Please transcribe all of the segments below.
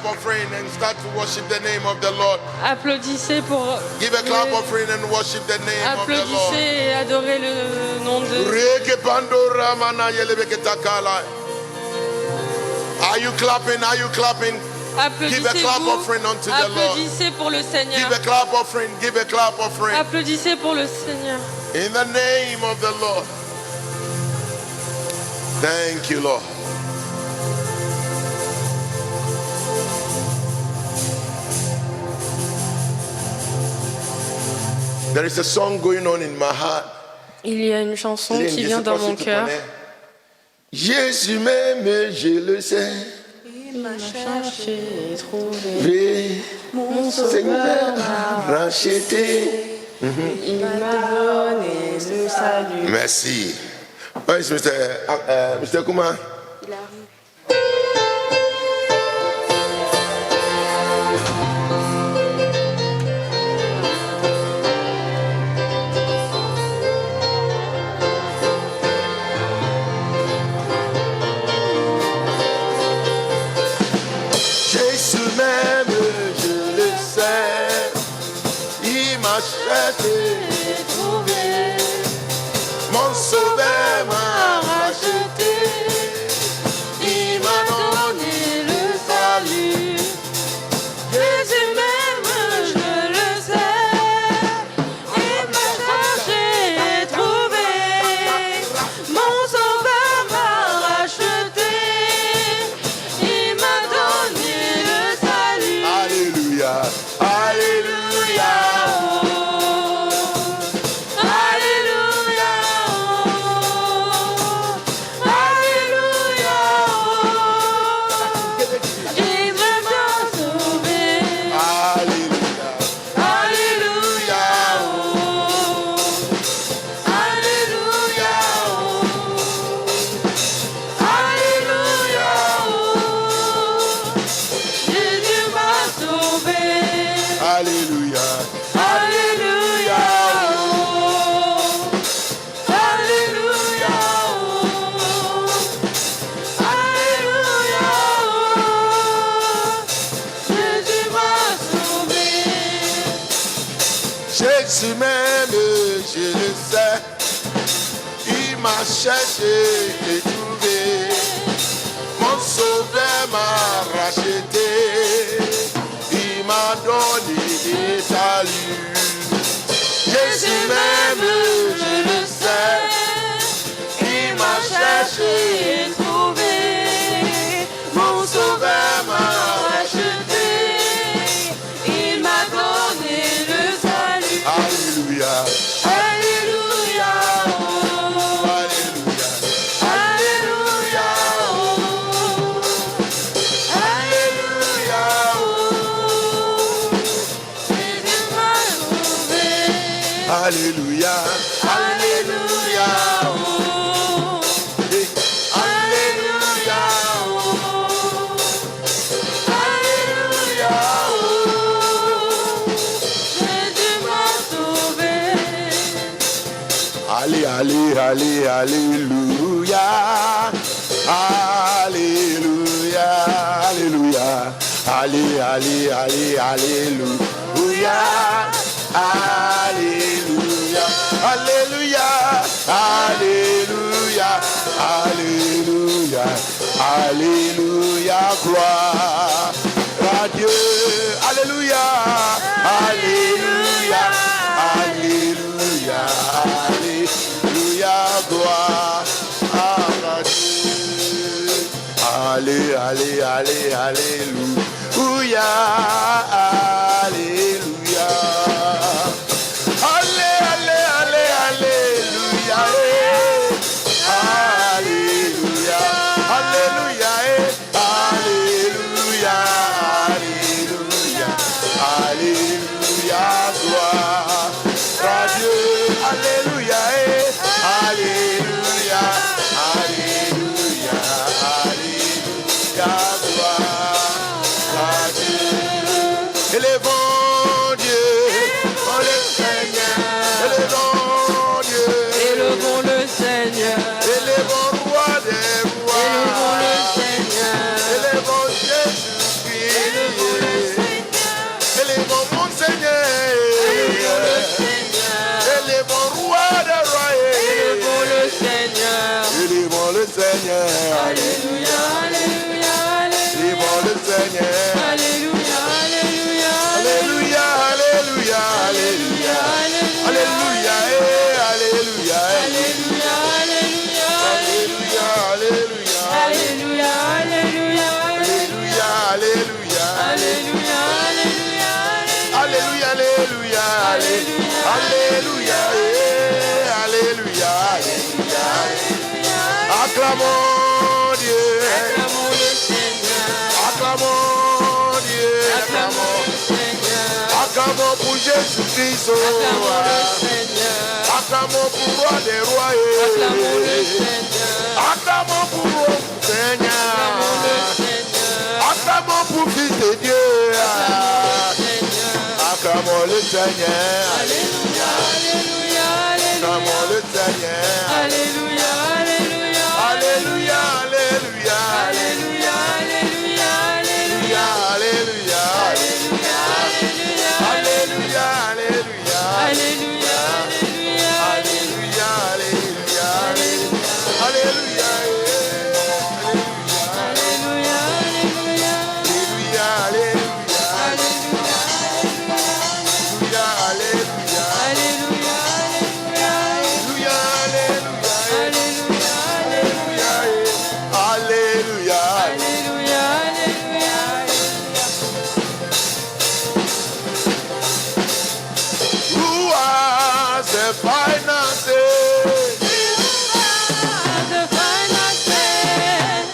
clap offering and start to worship the name of the Lord. Applaudissez pour. Give a clap offering and worship the name of the Lord. Applaudissez et adorez le nom de. Are you clapping? Are you clapping? Give a clap offering unto the Lord. Applaudissez pour le Seigneur. Give a clap offering. Give a clap offering. Applaudissez pour le Seigneur. In the name of the Lord. Thank you, Lord. There is a song going on in my heart. Il y a une chanson qui vient dans mon cœur. Jésus m'aime, je le sais. Il m'a cherché et trouvé. Mon Seigneur m'a racheté. Il m'a donné le salut. Merci. Where is Mr. Kumar? Il arrive. Jésus m'aime, je le sais. Il m'a cherché et trouvé. Mon sauveur m'a racheté. Il m'a donné le salut. Jésus m'aime, je le sais. Il m'a cherché et trouvé. Mon sauveur m'a racheté. Il m'a donné le salut. Alléluia. Alléluia. Alléluia. Alléluia. Il m'a sauvé. Alléluia. Alléluia. Alléluia. Alléluia. Jésus m'a sauvé. Alléluia. Alléluia. Alléluia. Alléluia. Jésus m'a sauvé. Jésus m'aime, je le sais. Il m'a cherché et trouvé. Mon sauveur m'a racheté. Il m'a donné des saluts. Jésus m'aime, je le sais. Il m'a cherché et trouvé. Mon sauveur m'a racheté. Il m'a donné le salut. Alléluia. Alléluia. Alléluia. Alléluia. Alléluia. Jésus m'a sauvé. Alléluia. Alléluia. Hey. Alléluia. Alléluia. Jésus m'a sauvé. Allez, allez, allez, alléluia. Alléluia. Alléluia. Allez, allez, allez, alléluia. Alléluia. Alléluia. Alléluia. Alléluia. Alléluia. Gloire à Dieu. Alléluia. Alléluia. Alléluia. Alléluia. Gloire à Dieu. Allez, allez, allez, alléluia. Alléluia. Allez, allez, allez, alléluia. Alléluia. Alléluia. Alléluia. Alléluia. Alléluia. Gloire à Dieu. Alléluia. Alléluia. Alléluia. Alléluia. Gloire à Dieu. Élevons Dieu. Oh le Seigneur. Élevons Dieu. Élevons le Seigneur. Élevons roi des rois. Élevons le Seigneur. Élevons Jésus-Christ. Alléluia, Alléluia, Alléluia. Acclamons Dieu. Acclamons le Seigneur. Acclamons Dieu. Acclamons le Seigneur. Acclamons pour Jésus-Christ. Acclamons le Seigneur. Acclamons pour roi des rois. Acclamons le Seigneur. Acclamons pour le Seigneur. Acclamons le Seigneur. Acclamons pour Fils de Dieu. Acclamons le Seigneur. Alléluia, Alléluia, Alléluia. Acclamons le Seigneur. Alléluia, Alléluia. Alléluia, Alléluia. Alléluia, Alléluia, Alléluia. Alléluia, Alléluia. Alléluia, Alléluia, Alléluia. Alléluia, Alléluia. Alléluia, Alléluia. Alléluia. Alléluia, Alléluia. Alléluia, Alléluia. Alléluia, Alléluia. Alléluia, Alléluia. Who has the final say? The final say.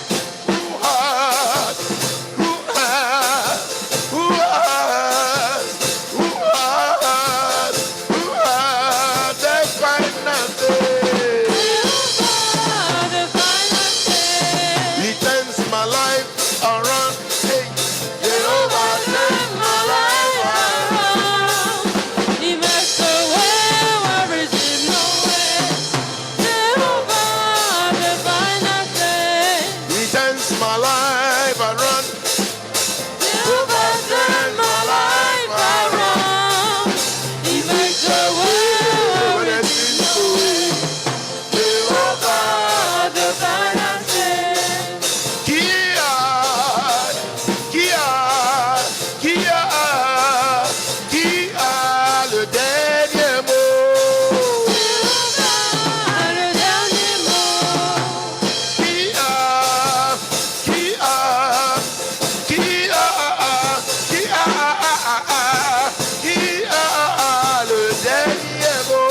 Who has the final say? The final say. He turns my life around. Hey, Jehovah turns my life around. He makes a way where there is no way. Jehovah, the final say. He turns my life around. Jehovah, turn my life around. He makes a way where there is no way. Jehovah, the final say. Le dernier mot. Jehovah, le dernier mot. Le dernier mot.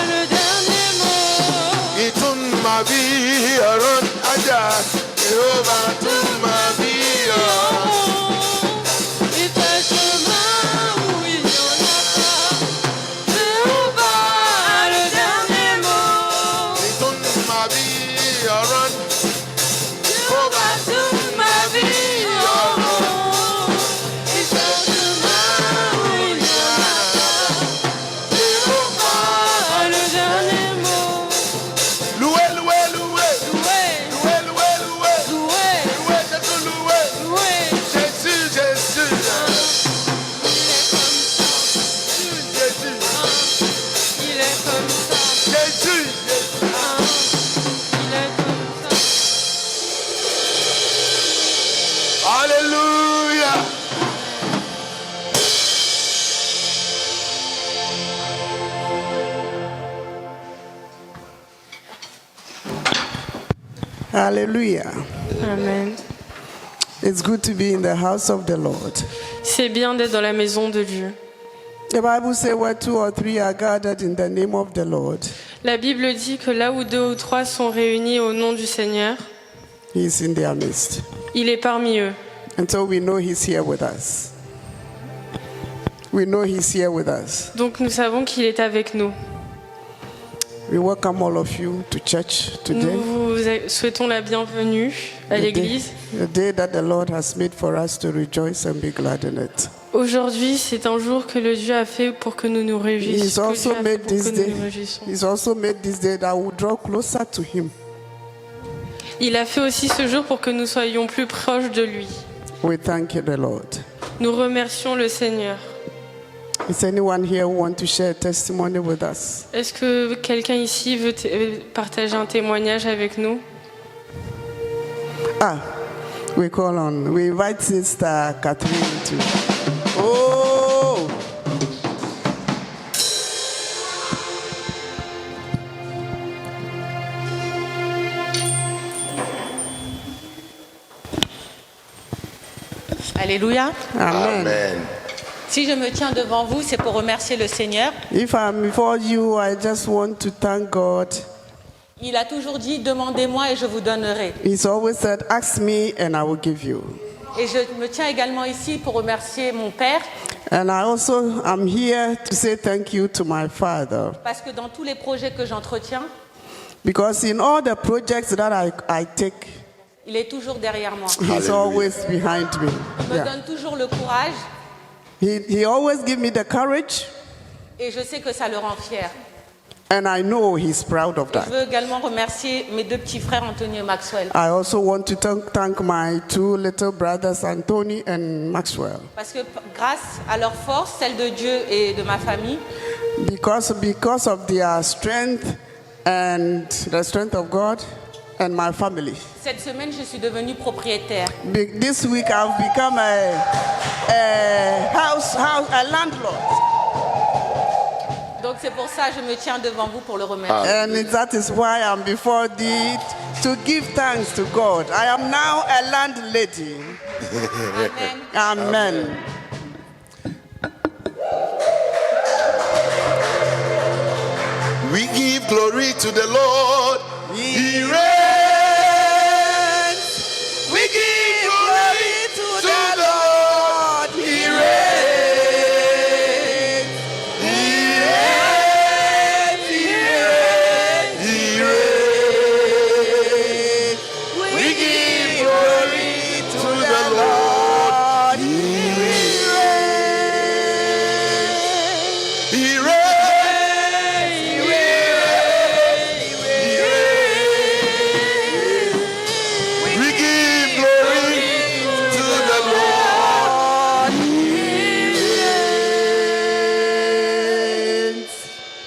Le dernier mot. Il tourne ma vie around. Aja, Jehovah tourne ma vie around. Il fait chemin où il n'y en a pas. Jehovah, le dernier mot. Il tourne ma vie around. Jehovah tourne ma vie around. Il fait chemin où il n'y en a pas. Jehovah, le dernier mot. Loué, loué, loué. Loué, Loué, loué, loué. loué, Loué, Jésus, loué. loué. Jésus, Jésus. Il est comme ça. Jésus, Jésus. Il est comme ça. Alléluia. Hallelujah. Amen. It's good to be in the house of the Lord. C'est bien d'être dans la maison de Dieu. The Bible says where 2 or 3 are gathered in the name of the Lord, La Bible dit que là où 2 ou 3 sont réunis au nom du Seigneur, He is in their midst. il est parmi eux. And so we know He's here with us. We know He's here with us. Donc nous savons qu'il est avec nous. We welcome all of you to church Nous today. vous souhaitons la bienvenue à l'église. The day that the Lord has made for us to rejoice and be glad in it. Aujourd'hui, c'est un jour que le Dieu a fait pour que nous nous réjouissions. He's que Dieu also a fait made pour que this nous day. nous réjouissions. He's also made this day that we draw closer to Him. Il a fait aussi ce jour pour que nous soyons plus proches de lui. We thank you, the Lord. Nous remercions le Seigneur. Is anyone here who want to share a testimony with us? Est-ce que quelqu'un ici veut partager un témoignage avec nous? We call on. We invite Sister Catherine to. Oh! Alléluia. Amen. Amen. Si je me tiens devant vous, c'est pour remercier le Seigneur. If I'm before you, I just want to thank God. Il a toujours dit, demandez-moi et je vous donnerai. He's always said, ask me and I will give you. Et je me tiens également ici pour remercier mon père, And I also am here to say thank you to my father. parce que dans tous les projets que j'entretiens, Because in all the projects that I take, il est toujours derrière moi. he's Hallelujah. always behind me. Il me Yeah. donne toujours le courage He always gives me the courage, et je sais que ça le rend fier. and I know he's proud of Et je that. veux également remercier mes deux petits frères, Anthony et Maxwell, I also want to thank my two little brothers, Anthony and Maxwell. parce que grâce à leur force, celle de Dieu et de ma famille, Because of their strength and the strength of God and my family. cette semaine, je suis devenue propriétaire. This week I've become a landlord. Donc c'est pour ça que je me tiens devant vous pour le remercier. And that is why I'm before thee to give thanks to God. I am now a landlady. Amen. Amen. We give glory to the Lord. He reigns. We give glory to the Lord. He reigns. He reigns. He reigns. He reigns. We give glory to the Lord. He reigns. He reigns. We give glory to the Lord.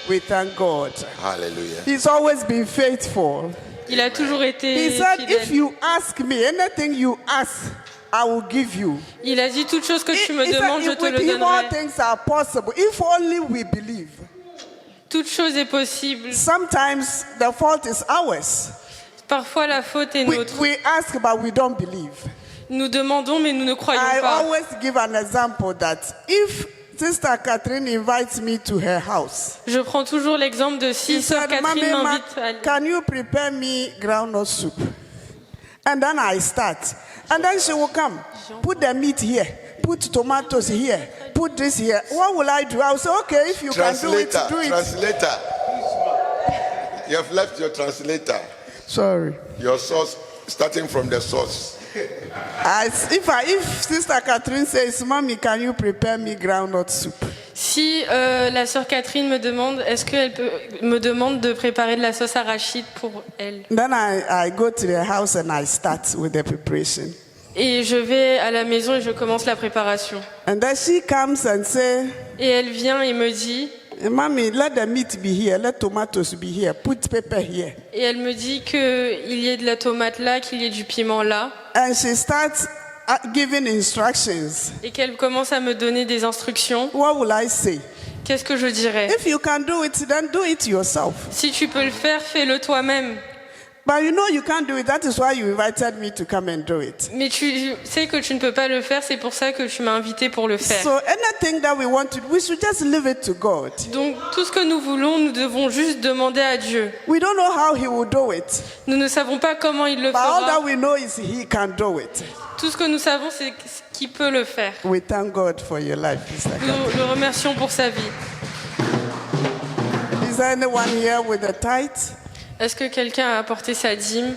We thank God. Hallelujah. He's always been faithful. Il a toujours été He said, if fidèle. you ask me, anything you ask, I will give you. Il a dit toute chose que tu me He said, demandes, je te with le him all donnerai. things are possible. If only we believe. Toute chose est possible. Sometimes the fault is ours. Parfois la faute est nôtre. We ask, but we don't believe. Nous demandons, mais nous ne croyons I pas. always give an example that if Sister Catherine invites me to her house, Je prends toujours l'exemple de she si Sœur said, Catherine Mommy, m'invite à... can you prepare me groundnut soup? And then I start. And then she will come, put the meat here, put tomatoes here, put this here. What will I do? I will say, okay, if you can do it, do it. Translator. You have left your translator. Sorry. Your source, starting from the source. If Sister Catherine says, Mommy, can you prepare me groundnut soup? Si la Sœur Catherine me demande, est-ce qu'elle me demande de préparer de la sauce arachide pour elle? Then I go to the house and I start with the preparation. Et je vais à la maison et je commence la préparation. And then she comes and say, Et elle vient et me dit, Mommy, let the meat be here, let tomatoes be here, put pepper here. et elle me dit qu'il y ait de la tomate là, qu'il y ait du piment là, And she starts giving instructions. et qu'elle commence à me donner des instructions. What will I say? Qu'est-ce que je dirais? If you can do it, then do it yourself. Si tu peux le faire, fais-le toi-même. But you know you can't do it. That is why you invited me to come and do it. Mais tu sais que tu ne peux pas le faire, c'est pour ça que tu m'as invité pour le faire. So anything that we want to do, we should just leave it to God. Donc tout ce que nous voulons, nous devons juste demander à Dieu. We don't know how he will do it. Nous ne savons pas comment il le But all that fera. we know is he can do it. Tout ce que nous savons, c'est qu'il peut le faire. We thank God for your life, Mr. Catherine. Nous le remercions pour sa vie. Is there anyone here with a tithe? Est-ce que quelqu'un a apporté sa dîme?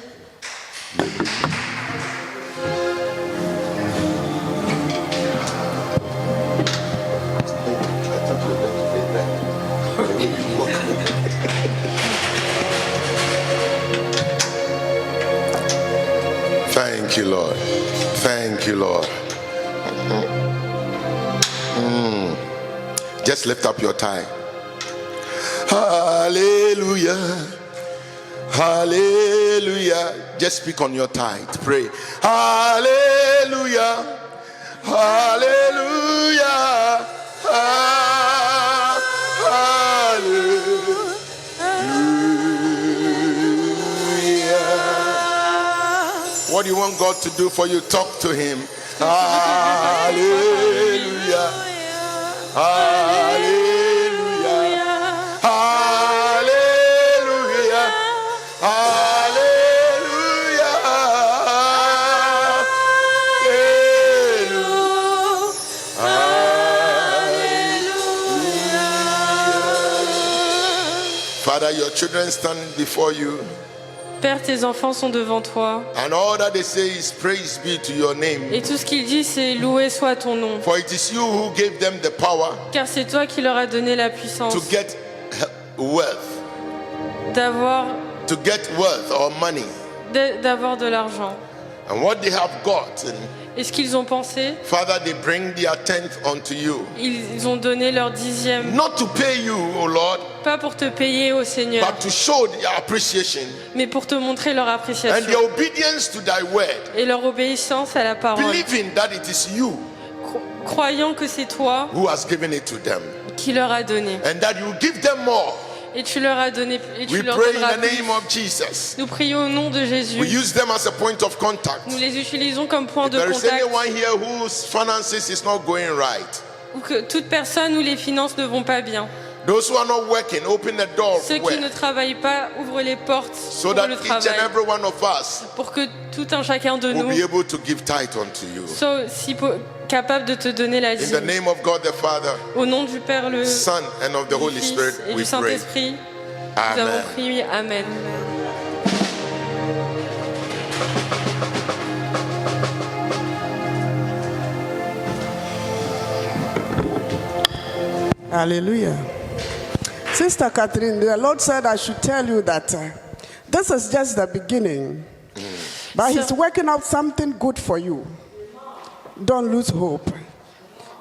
Thank you, Lord. Thank you, Lord. Just lift up your tie. Hallelujah. Hallelujah. Just speak on your tithe. Pray. Hallelujah. Hallelujah. Hallelujah. What do you want God to do for you? Talk to him. Hallelujah. Father, your children stand before you, Père, tes enfants sont devant toi. and all that they say is praise be to your name. Et tout ce qu'ils disent, c'est loué soit ton nom. For it is you who gave them the power Car c'est toi qui leur as donné la puissance to get wealth, d'avoir or money. d'avoir de l'argent. And what they have got, Et ce qu'ils ont pensé, Father, they bring their tenth unto you. ils ont donné leur 10e. Not to pay you, O Lord, Pas pour te payer, ô Seigneur, but to show their appreciation mais pour te montrer leur and appréciation their obedience to thy word, et leur obéissance à la parole, believing that it is you croyant que c'est toi who has given it to them, qui leur a donné. and that you give them more. Et tu leur as donné, et tu We leur pray donneras in the plus. name of Jesus. Nous prions au nom de We Jésus. use them as a point of contact. Nous les utilisons comme point If de there is contact. anyone here whose finances is not going right, Ou que toute personne où les finances ne vont pas bien. those who are not working, open the door Ceux qui ne travaillent pas ouvrent les portes so pour that le each travail. and every one of us Pour que tout un chacun de will nous be able to give tithe unto you. soit capable de te donner la In the dîme. name of God the Father, Au nom du Père, le Son, and of the Holy Fils Spirit, et we du pray. Saint-Esprit, nous avons Amen. prié. Amen. Hallelujah. Sister Catherine, the Lord said I should tell you that this is just the beginning. But He's working out something good for you. Don't lose hope.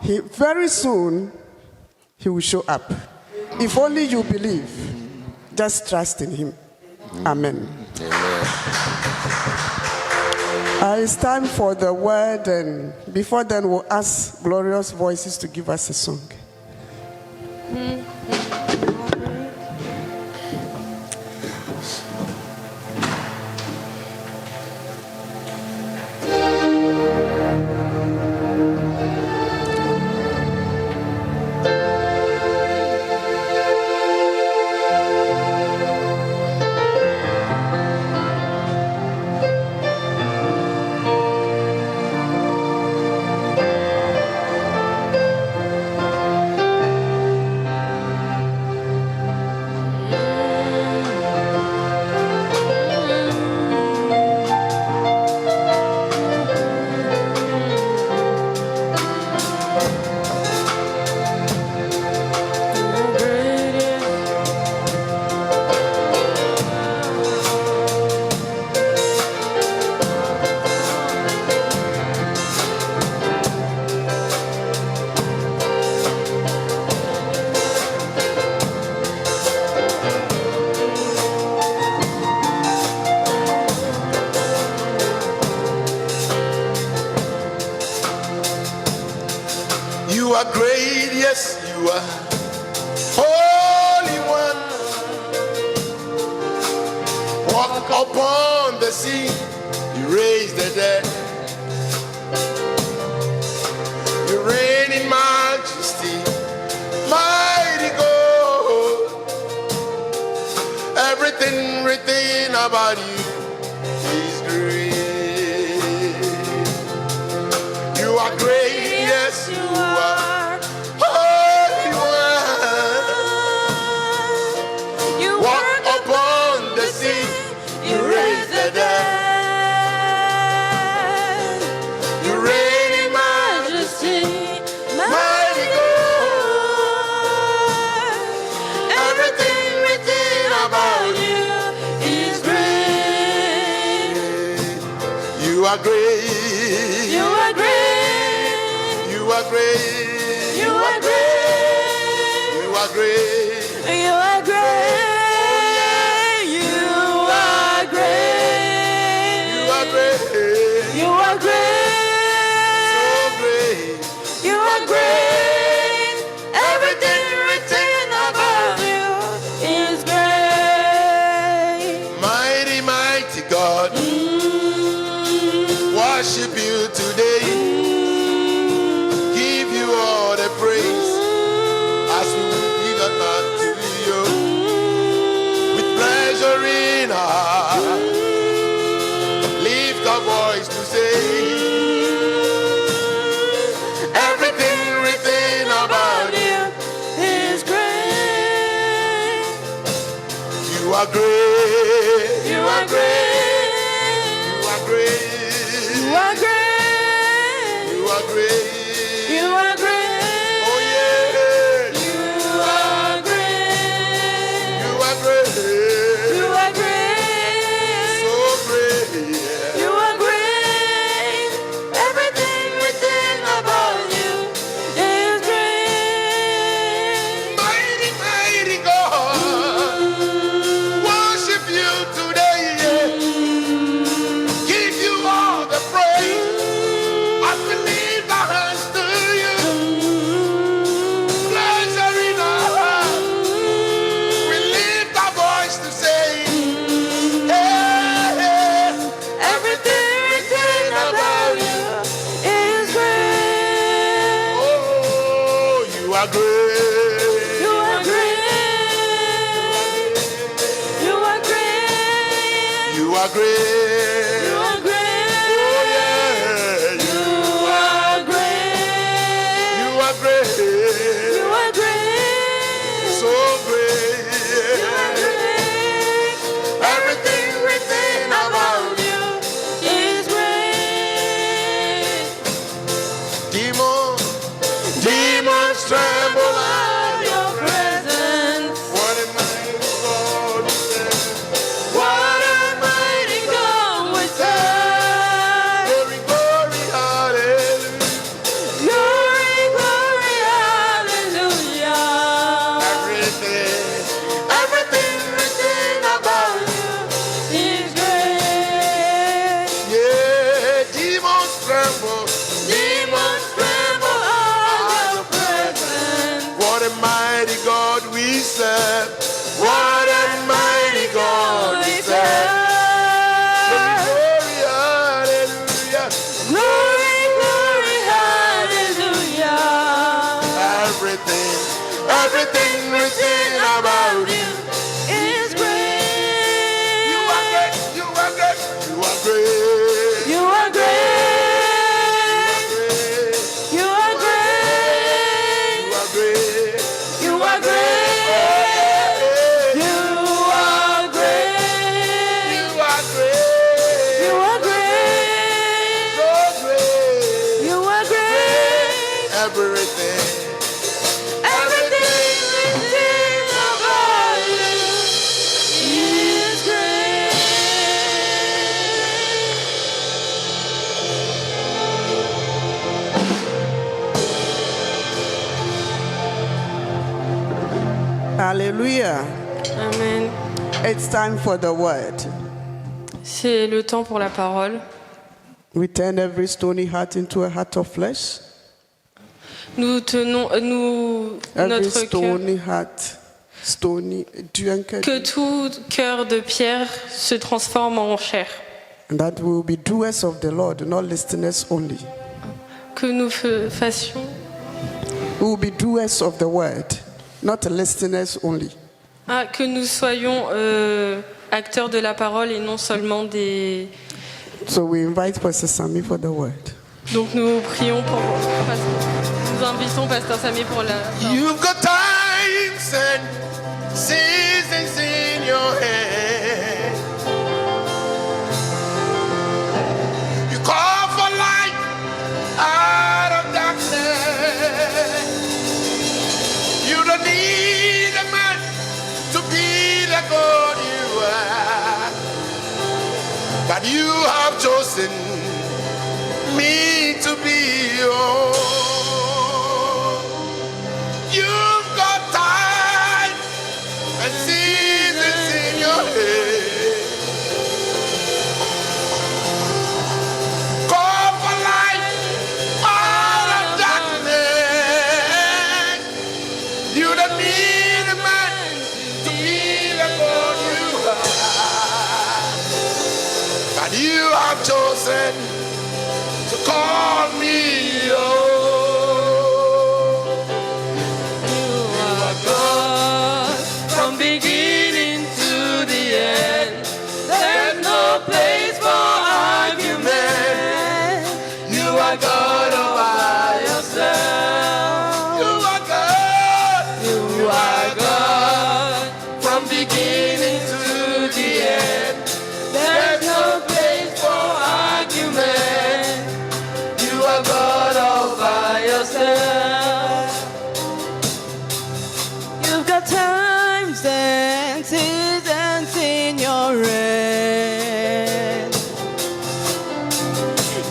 Very soon, He will show up. If only you believe, just trust in Him. Amen. It's time for the word, and before then, we'll ask Glorious Voices to give us a song. You are great, yes, you are Holy One. Walk upon the sea, you raise the dead. You reign in majesty, mighty God. Everything written about you is great. You are great, yes, you are Holy One. You Walk upon the sea, you raise the dead. You reign in majesty, mighty God. Everything written about you is great. You are great. You are great. You are great. You are great. You are great. You are great. You are great. You are great. You are great. So great. You are great. Everything written about you is great. Mighty, mighty God. Worship you today. Give you all the praise as we give that are great. You are great. You are great. You are great. You are great. You are great. Oh yeah. You are great. You are great. You are great. So great. You are great. Everything written about you is great. Mighty, mighty God. Worship you today. Give you all the praise. I believe our hands to you. Pleasure in our heart. We lift our voice to say, hey, hey. Everything written about you is great. Oh, you are great. You are great. You are great. You are great. You are great. Oh yeah. You are great. You are great. You are great. So great. You are great. Everything written about you is great. Demons tremble At your presence, What a mighty God we serve. what a mighty God we serve. Glory, glory, hallelujah. Glory, glory, hallelujah. Everything written about you is great. yeah, demons tremble. Demons tremble at your presence. What a mighty God we serve. What a mighty God we serve. Glory, hallelujah. Glory, glory, hallelujah. Everything written about you. Is great. You are great. You are great. You are great. You are great. You are great. You are great. You are great. You are great. You are great. You are great. So great. You are great. Everything. Everything written about you is great. Hallelujah. Amen. It's time for the word. C'est le temps pour la parole. We turn every stony heart into a heart of flesh. Nous tenons, Every notre cœur, stony heart, stony, que tout cœur de pierre se transforme en chair. and that we will be doers of the Lord, not listeners only. Que nous fassions, We will be doers of the word, not listeners only. que nous soyons acteurs de la parole et non seulement des. So we invite Pastor Sami for the word. Donc nous prions pour. Nous invitons Pasteur Sami pour la. You've got times and seasons in your head. You call for light out of darkness. You don't need a man to be the God you are, but you have chosen me to be your. You've got time and seasons in your head. Call for light out of darkness. You don't need a man to be the God you are, but you have chosen to call me your. yourself. You've got times and seasons in your hand.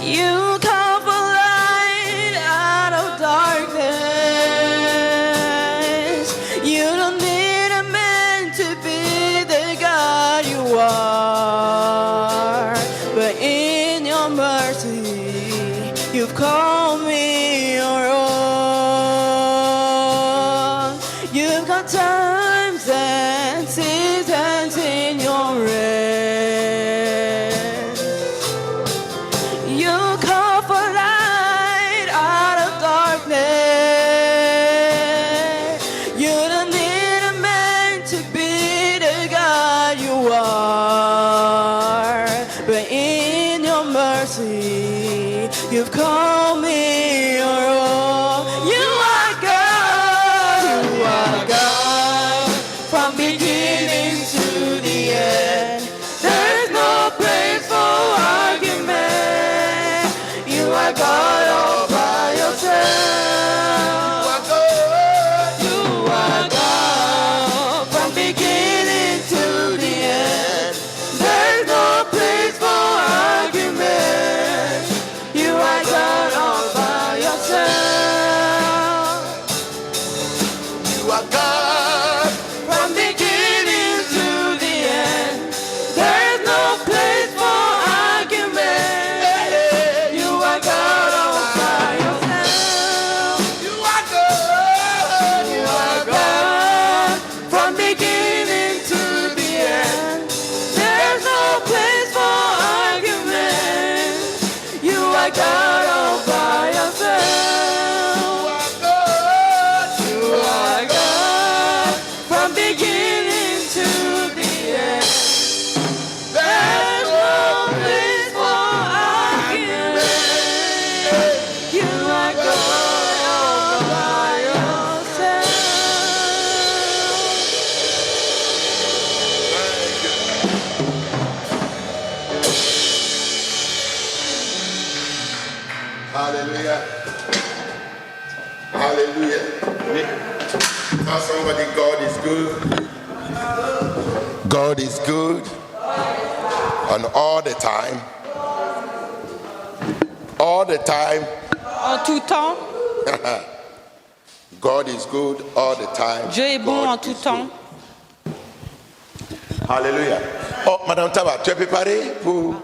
You come for light out of darkness. You don't need a man to be the God you are, but in your mercy, you've called me your own. You've got times and seasons in your hand. You call for light out of darkness. You don't need a man to be the God you are, but in your mercy, you've called me your own. You are God. You are God from beginning to the end. There's no place for argument. You are God all by yourself. You are God from beginning to the end. There's no place for argument. You are God all by yourself. You are God. From beginning to the end, there's no place for argument. You are God all by yourself. You are God. You are God. From beginning to the end, there's no place for argument. You are God all by yourself. You are God. From beginning to the end, there's no place for argument. You are God all by yourself. Hallelujah. Hallelujah. Tell somebody, God is good. God is good. And all the time. All the time. En tout temps, God is good all the time. Dieu est bon God en tout is temps. good. Alléluia. Oh, Madame Taba, tu es préparée pour...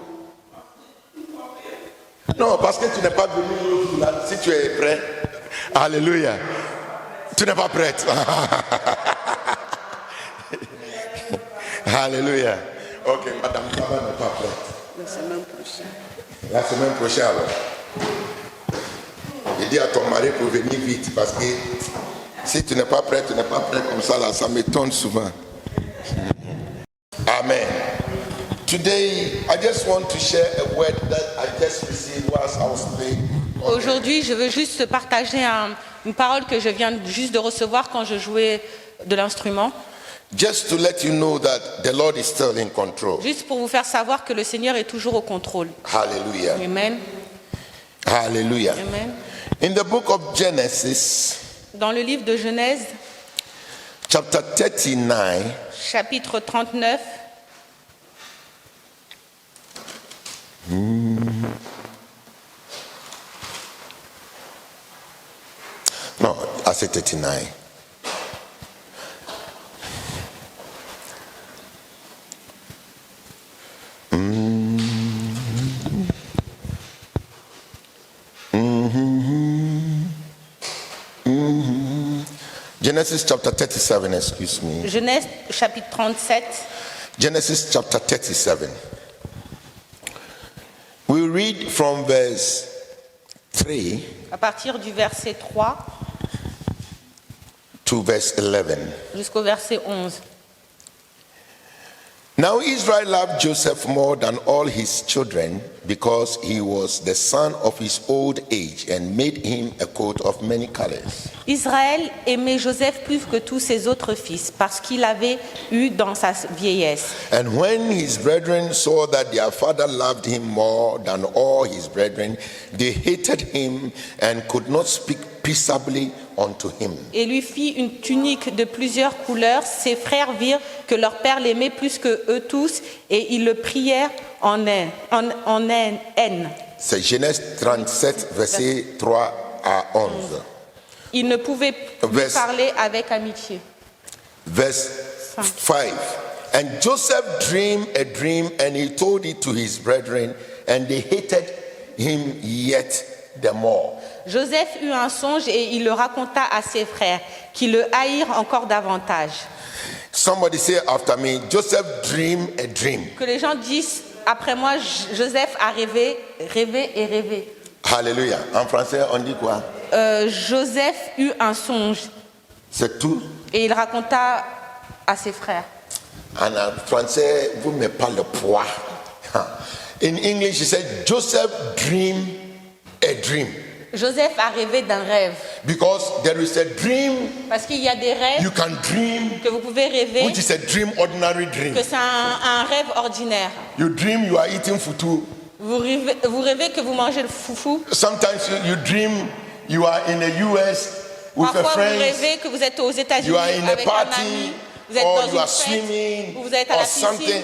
Non, parce que tu n'es pas venu là. Si tu es prêt. Alléluia. Tu n'es pas prête. Alléluia. Ok, Madame Taba n'est pas prête. La semaine prochaine. La semaine prochaine alors. Et dis à ton mari pour venir vite parce que si tu n'es pas prêt, tu n'es pas prêt comme ça là, ça m'étonne souvent. Amen. Today, I just want to share a word that I just received whilst I was playing. Aujourd'hui, je veux juste partager une parole que je viens juste de recevoir quand je jouais de l'instrument. Just to let you know that the Lord is still in control. Juste pour vous faire savoir que le Seigneur est toujours au contrôle. Hallelujah. Amen. Hallelujah. Amen. In the book of Genesis, Dans le livre de Genèse, chapter 39, chapitre 39, no, I said 39. Genesis chapter 37, excuse me. Genèse chapitre 37, Genesis chapter 37. We read from verse 3 à partir du verset 3 to verse 11. jusqu'au verset 11. Now Israel loved Joseph more than all his children because he was the son of his old age and made him a coat of many colors. Israël aimait Joseph plus que tous ses autres fils parce qu'il avait eu dans sa vieillesse. And when his brethren saw that their father loved him more than all his brethren, they hated him and could not speak peaceably unto him. et lui fit une tunique de plusieurs couleurs. Ses frères virent que leur père l'aimait plus que eux tous et ils le prièrent en haine. C'est Genèse 37, versets 3 à 11. Ils ne pouvaient plus Verse- parler avec amitié. Verse 5. And Joseph dreamed a dream, and he told it to his brethren, and they hated him yet the more. Joseph eut un songe et il le raconta à ses frères, qui le haïrent encore davantage. Somebody say after me, Joseph dreamed a dream. Que les gens disent, après moi, Joseph a rêvé et rêvé. Hallelujah. En français, on dit quoi? Joseph eut un songe C'est tout. et il raconta à ses frères. En français, vous me parlez poids. In English, he said, Joseph dreamed a dream. Joseph a rêvé d'un rêve. Because there is a dream Parce qu'il y a des rêves you can dream, que vous pouvez rêver, which is a dream, ordinary dream. que c'est un rêve ordinaire. You dream you are eating futu. Vous rêvez que vous mangez le foufou. Sometimes you dream you are in the US with a Parfois, vous friend, rêvez que vous êtes aux États-Unis you are in a avec un party, ami. Vous êtes or dans you une are fête, swimming, ou vous êtes à or la piscine. something.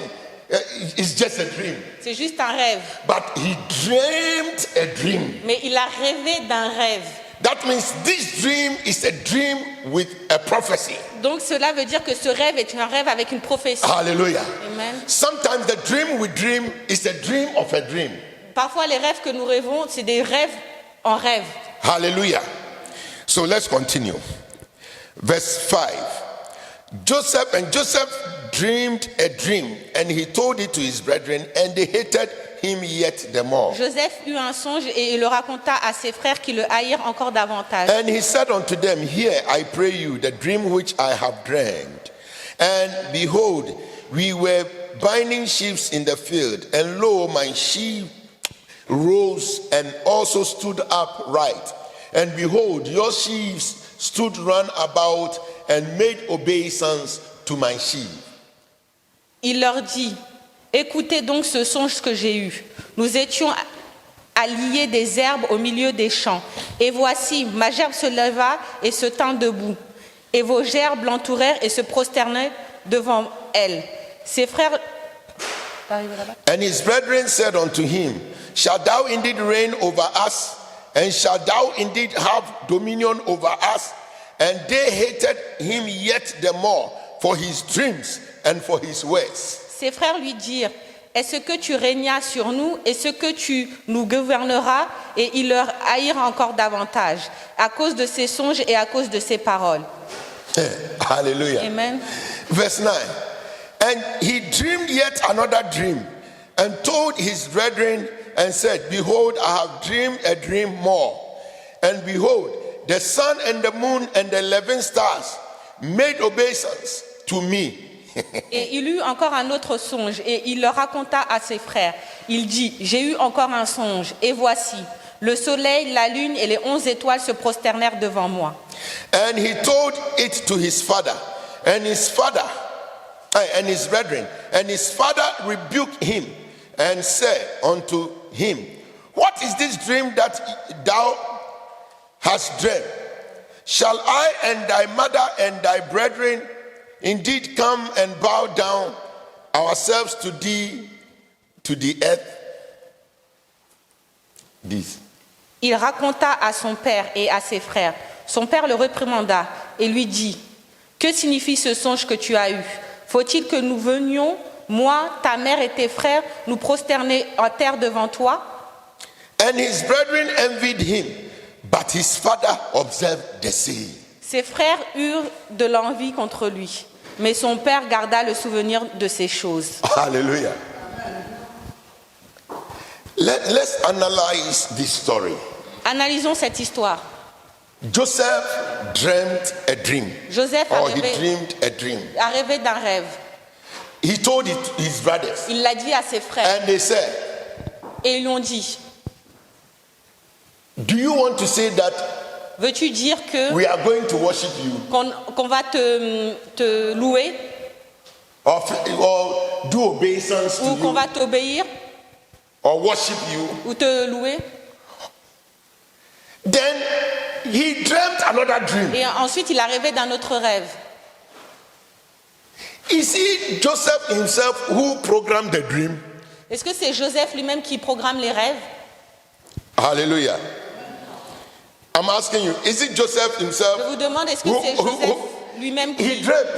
It's just a dream. C'est juste un rêve. But he dreamed a dream. Mais il a rêvé d'un rêve. That means this dream is a dream with a prophecy. Donc cela veut dire que ce rêve est un rêve avec une prophétie. Hallelujah. Amen. Sometimes the dream we dream is a dream of a dream. Parfois les rêves que nous rêvons, c'est des rêves en rêve. Hallelujah. So let's continue. Verse 5. Joseph dreamed a dream, and he told it to his brethren, and they hated him yet the more. Joseph eut un songe et il le raconta à ses frères qui le haïrent encore davantage. And he said unto them, Hear, I pray you, the dream which I have dreamed. And behold, we were binding sheaves in the field, and lo, my sheep rose and also stood upright. And behold, your sheaves stood round about and made obeisance to my sheep. Il leur dit, écoutez donc ce songe que j'ai eu. Nous étions à lier des herbes au milieu des champs. Et voici, ma gerbe se leva et se tint debout. Et vos gerbes l'entourèrent et se prosternèrent devant elle. Ses frères... And his brethren said unto him, Shalt thou indeed reign over us? And shalt thou indeed have dominion over us? And they hated him yet the more for his dreams and for his words. Ses frères lui dirent, est-ce que tu régnas sur nous? Est-ce que tu nous gouverneras? Et ils leur haïrent encore davantage à cause de ses songes et à cause de ses paroles. Hallelujah. Amen. Verse 9. And he dreamed yet another dream and told his brethren and said, Behold, I have dreamed a dream more. And behold, the sun and the moon and the 11 stars made obeisance to me. Et il eut encore un autre songe, et il le raconta à ses frères. Il dit, j'ai eu encore un songe, et voici, le soleil, la lune et les 11 étoiles se prosternèrent devant moi. And he told it to his father and his brethren. And his father rebuked him and said unto him, What is this dream that thou hast dreamed? Shall I and thy mother and thy brethren indeed come and bow down ourselves to thee, to the earth? This. Il raconta à son père et à ses frères. Son père le réprimanda et lui dit, que signifie ce songe que tu as eu? Faut-il que nous venions, moi, ta mère et tes frères, nous prosterner en terre devant toi? And his brethren envied him, but his father observed the same. Ses frères eurent de l'envie contre lui, mais son père garda le souvenir de ces choses. Hallelujah. Let's analyze this story. Analysons cette histoire. Joseph dreamt a dream. Joseph Or he dreamed a dream. a rêvé d'un rêve. He told it to his brothers. Il l'a dit à ses frères And they said, et ils lui ont dit, Do you want to say that veux-tu dire que we are going to worship you? qu'on va te louer Or do obeisance to ou qu'on you? va t'obéir Or worship you? ou te louer? Then he dreamt another dream. Et ensuite, il a rêvé d'un autre rêve. Is it Joseph himself who programmed the dream? Est-ce que c'est Joseph lui-même qui programme les rêves? Hallelujah. I'm asking you, is it Joseph Je himself? vous demande, est-ce que c'est Joseph lui-même He qui... dreamt.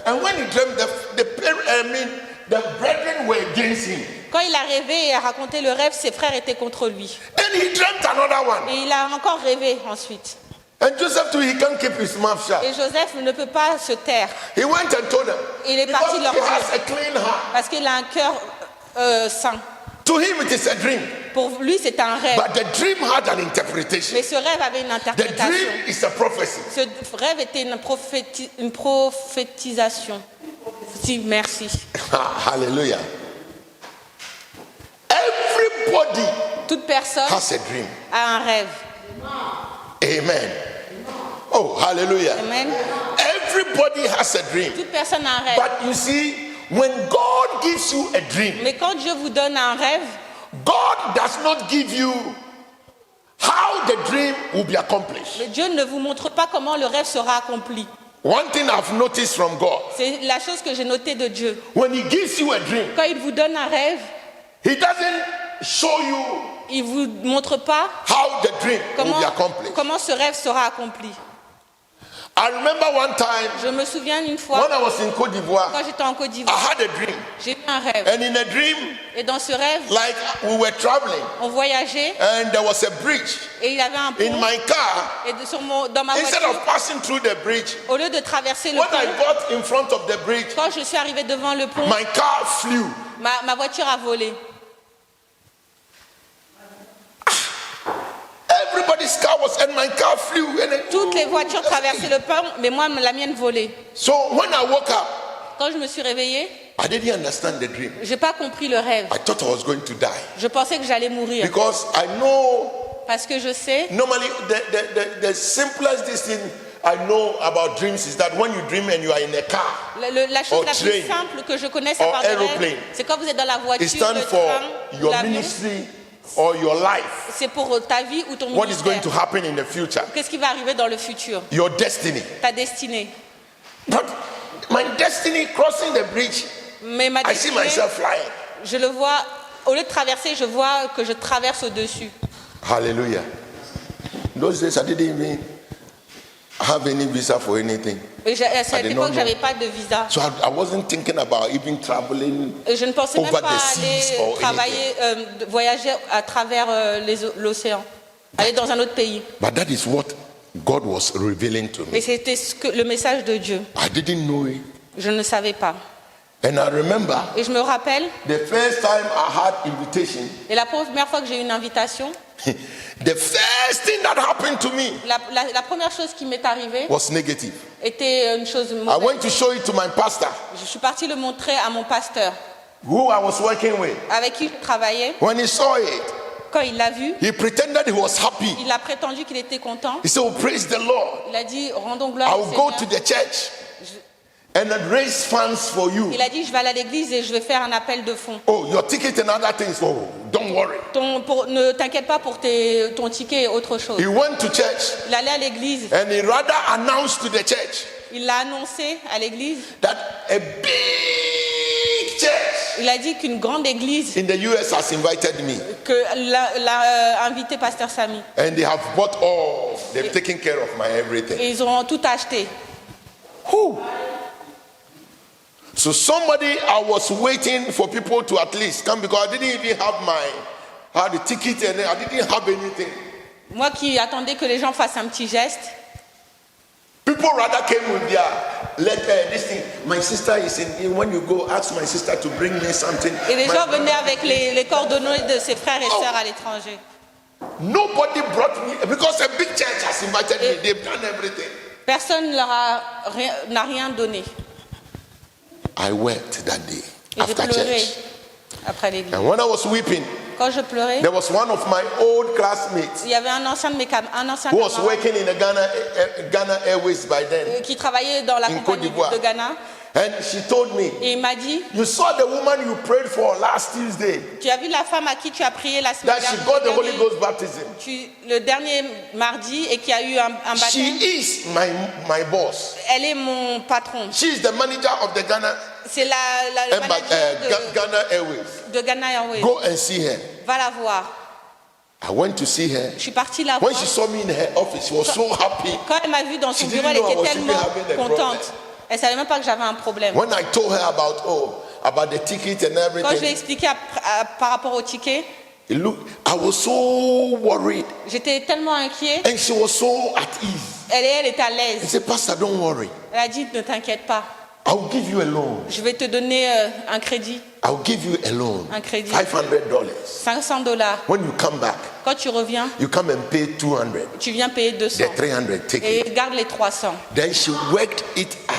And when he dreamt, the brethren were against him. Quand il a rêvé et a raconté le rêve, ses frères étaient contre lui. Then he dreamt another one. Et il a encore rêvé ensuite. And Joseph too, he can't keep his mouth shut. Et Joseph ne peut pas se taire He went and told them. Il est Because parti leur he dire. has a clean heart. parce qu'il a un cœur saint. To him, it is a dream. Pour lui, c'est un rêve. But the dream had an interpretation. Mais ce rêve avait une The interprétation. dream is a prophecy. Ce rêve était une prophétisation. Si, merci. Hallelujah. Everybody Toute personne has a dream. a un rêve. Amen. Oh, hallelujah. Amen. Everybody has a dream. Toute personne a un rêve. But you see, when God gives you a dream, Mais quand Dieu vous donne un rêve, God does not give you how the dream will be accomplished. mais Dieu ne vous montre pas comment le rêve sera accompli. One thing I've noticed from God, C'est la chose que j'ai notée de Dieu. when He gives you a dream, Quand il vous donne un rêve, He doesn't show you il vous montre pas how the dream will be accomplished. comment ce rêve sera accompli. I remember one time Je me souviens une fois, when I was in Côte d'Ivoire, quand j'étais en Côte I d'Ivoire, had a dream. j'ai eu un rêve. And in a dream, Et dans ce rêve, like we were traveling, on voyageait and there was a bridge. et il y avait un In pont. my car, Et dans ma instead voiture, of passing through the bridge, au lieu de traverser le when I pont, got in front of the bridge, quand je suis arrivée devant le pont, my car flew. ma voiture a volé. Everybody's car was, and my car flew. And it, Toutes les voitures traversaient le pont, mais moi, la mienne volait. so when I woke up, Quand je me suis réveillée, I didn't understand the dream. j'ai pas compris le rêve. I thought I was going to die Je pensais que j'allais mourir. because I know Parce que je sais, normally the simplest thing I know about dreams is that when you dream and you are in a car, la chose Or la train. plus simple que je connaisse à Or part de aeroplane. rêve, c'est quand vous êtes dans la it voiture, stands le for train, ou your l'avion. ministry or your life. C'est pour ta vie ou ton What is going to ministère. happen in the future? Qu'est-ce qui va arriver dans le futur? Your destiny. Ta destinée. But my destiny crossing the bridge, Mais ma I see destinée, myself flying. je le vois, au lieu de traverser, je vois que je traverse au-dessus. Hallelujah. Those days I didn't even have any visa for anything. Et à cette did not époque, know. j'avais pas de visa. So I wasn't thinking about even traveling. Et je ne pensais même Over pas the seas aller or travailler, voyager à travers l'océan, aller dans un autre pays. But that is what God was revealing to Et me. c'était le message de Dieu. I didn't know it. Je ne savais pas. And I remember Et je me rappelle, the first time I had invitation, et la première fois que j'ai eu une invitation, the first thing that happened to me la première chose qui m'est arrivée was negative. était une chose I mauvaise. went to show it to my pastor, Je suis partie le montrer à mon pasteur, who I was working with. avec qui je travaillais. When he saw it, Quand il l'a vu, he pretended he was happy. il a prétendu qu'il était content. He said, "Oh, praise the Lord. Il a dit, rendons I gloire au will go to Seigneur. the church and raise funds for you. Il a dit, je vais aller à l'église et je vais faire un appel de fonds. Oh, your ticket and other things. Oh, don't worry." Ne t'inquiète pas pour ton ticket et autre chose. He went to church Il allait à l'église. and he rather announced to the church Il l'a annoncé à l'église. that a big church Il a dit qu'une grande église, in the US has invited me que l'a invité pasteur Samy. and they have bought all, they've taken care of my everything. Et ils ont tout acheté. Whew. So somebody, I was waiting for people to at least come because I didn't even have I had the ticket and I didn't have anything. Moi qui attendais que les gens fassent un petit geste, People rather came with their letter, this thing. My sister is in, when you go, ask my sister to bring me something. et les My- gens venaient avec les coordonnées de ses frères et sœurs à l'étranger. Nobody brought me because a big church has invited me. They've done everything. Personne n'a rien donné. I wept that day Et j'ai after pleuré church. après l'église. And when I was weeping, Quand je pleurais, there was one of my old classmates il y avait un ancien who was camarade working in the Ghana Airways by then. qui travaillait dans la In Côte compagnie d'Ivoire. de Ghana. And she told me, Et il m'a dit, you saw the woman you prayed for last Tuesday, tu as vu la femme à qui tu as prié la semaine that she got the Holy dernière, Ghost baptism. le dernier mardi et qui a eu un baptême. She is my boss. Elle est mon patron. She is the manager of the Ghana, C'est le manager Ghana Airways. de Ghana Airways. Go and see her. Va la voir. I went to see her. Je suis partie la When voir. she saw me in her office, she was so happy. Quand elle m'a vue dans son She bureau, elle didn't know I était was tellement having a contente. problem. Elle savait même pas que j'avais un problème. When I told her about the ticket and Quand je lui ai everything, expliqué par rapport au ticket, I was so worried. j'étais tellement inquiet. And she was so at ease. Elle était à I l'aise. said, Pastor, don't worry. Elle a dit, ne t'inquiète pas. I'll give you a loan. Je vais te donner un crédit, I'll give you a loan. un crédit. $500. $500. When you come back, Quand tu reviens, you come and pay 200. tu viens payer 200. The 300 ticket. Et garde les 300. Then she worked it out.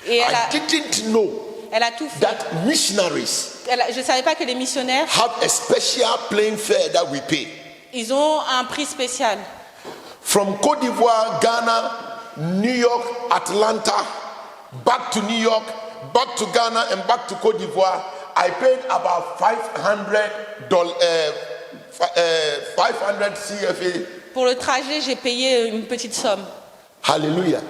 Et I didn't know elle a tout fait. that missionaries Je ne savais pas que les missionnaires, have a special plane fare that we pay. ils ont un prix spécial. From Côte d'Ivoire, Ghana, New York, Atlanta, back to New York, back to Ghana, and back to Côte d'Ivoire, I paid about $500 CFA. Pour le trajet, j'ai payé une petite somme. Hallelujah.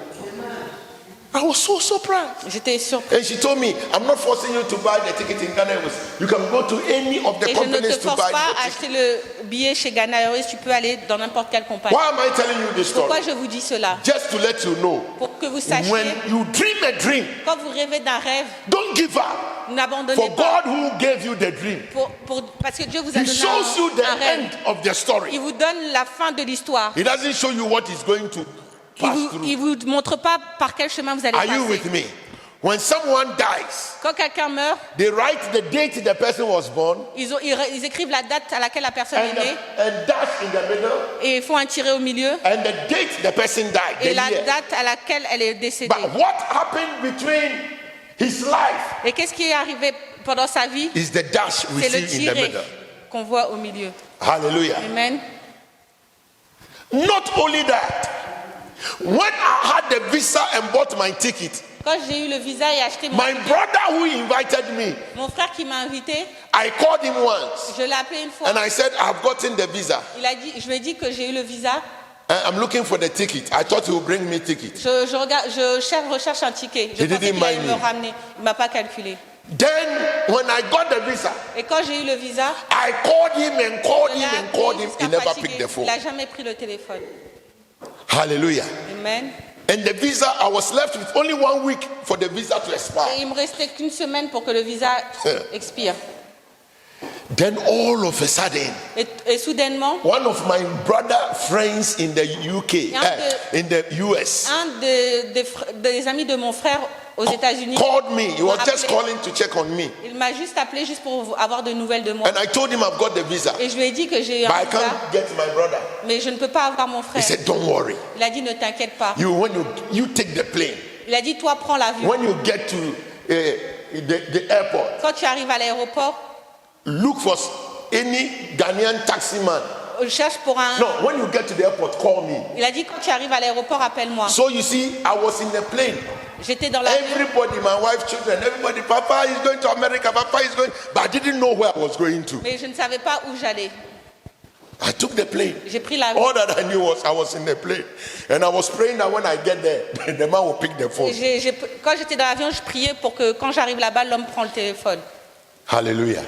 I was so surprised. J'étais surprise. And she told me, I'm not forcing you to buy the ticket in Ghana Airways. You can go to any of the Et je ne te companies to force buy pas the à ticket. acheter le billet chez Ghana Airways. Tu peux aller dans n'importe quelle compagnie. Why am I telling you this story? Pourquoi je vous dis cela? Just to let you know, Pour que vous sachiez, when you dream a dream, quand vous rêvez d'un rêve, don't give up. n'abandonnez For pas. God who gave you the dream, Parce que Dieu vous a He donné shows you the un rêve. end of the story. Il vous donne la fin de l'histoire. He doesn't show you what He's going to pass through. Il vous montre pas par quel chemin vous allez Are you passer. with me? When someone dies, Quand quelqu'un meurt, they write the date the person was born ils écrivent la date à laquelle la personne est née and dash in the middle, et ils font un tiré au milieu and the date the person died, et the la year. date à laquelle elle est décédée. But what happened between his life Et qu'est-ce qui est arrivé pendant sa vie? is the dash we C'est le see in the tiré middle. qu'on voit au milieu. Hallelujah. Amen. Not only that, when I had the visa and bought my ticket, Quand j'ai eu le visa et acheté my brother who invited me, mon frère qui m'a invité, I called him once je l'ai appelé une fois. and I said, I've gotten the visa. Je lui ai dit que j'ai eu le visa. And I'm looking for the ticket. I thought he would bring me ticket. Je recherche un ticket. Je He pensais didn't qu'il allait mind me me. ramener. Il m'a pas calculé. Then, when I got the visa, Et quand j'ai eu le visa, I called him and called je l'ai him and appelé called him. jusqu'à He never fatiguer. picked the phone. Il n'a jamais pris le téléphone. Hallelujah. Amen. And the visa, I was left with only 1 week for the visa to Et expire. il me restait qu'une semaine pour que le visa expire. Then all of a sudden, Et soudainement, one of my brother friends in the UK, in the US, un des amis de mon frère aux États-Unis called me. He was m'a just appelé. calling to check on me. Il m'a juste appelé juste pour avoir de nouvelles de moi. And I told him I've got the visa, Et je lui ai dit que j'ai but un I visa, can't get my brother. mais je ne peux pas avoir mon He frère. said, don't worry. Il a dit ne t'inquiète pas. When you take the plane, Il a dit toi prends l'avion. when you get to the airport, Quand tu arrives à l'aéroport, look for any Ghanaian taxi man. cherche pour un. No, when you get to the airport, call me. Il a dit quand tu arrives à l'aéroport, appelle-moi. So you see, I was in the plane. J'étais dans l'avion. Everybody, my wife, children, everybody, Papa is going to America, Papa is going, but I didn't know where I was going to. Mais je ne savais pas où j'allais. I took the plane. J'ai pris l'avion. All that I knew was I was in the plane. And I was praying that when I get there, the man will pick the phone. Quand j'étais dans l'avion, je priais pour que quand j'arrive là-bas, l'homme prend le téléphone. Hallelujah.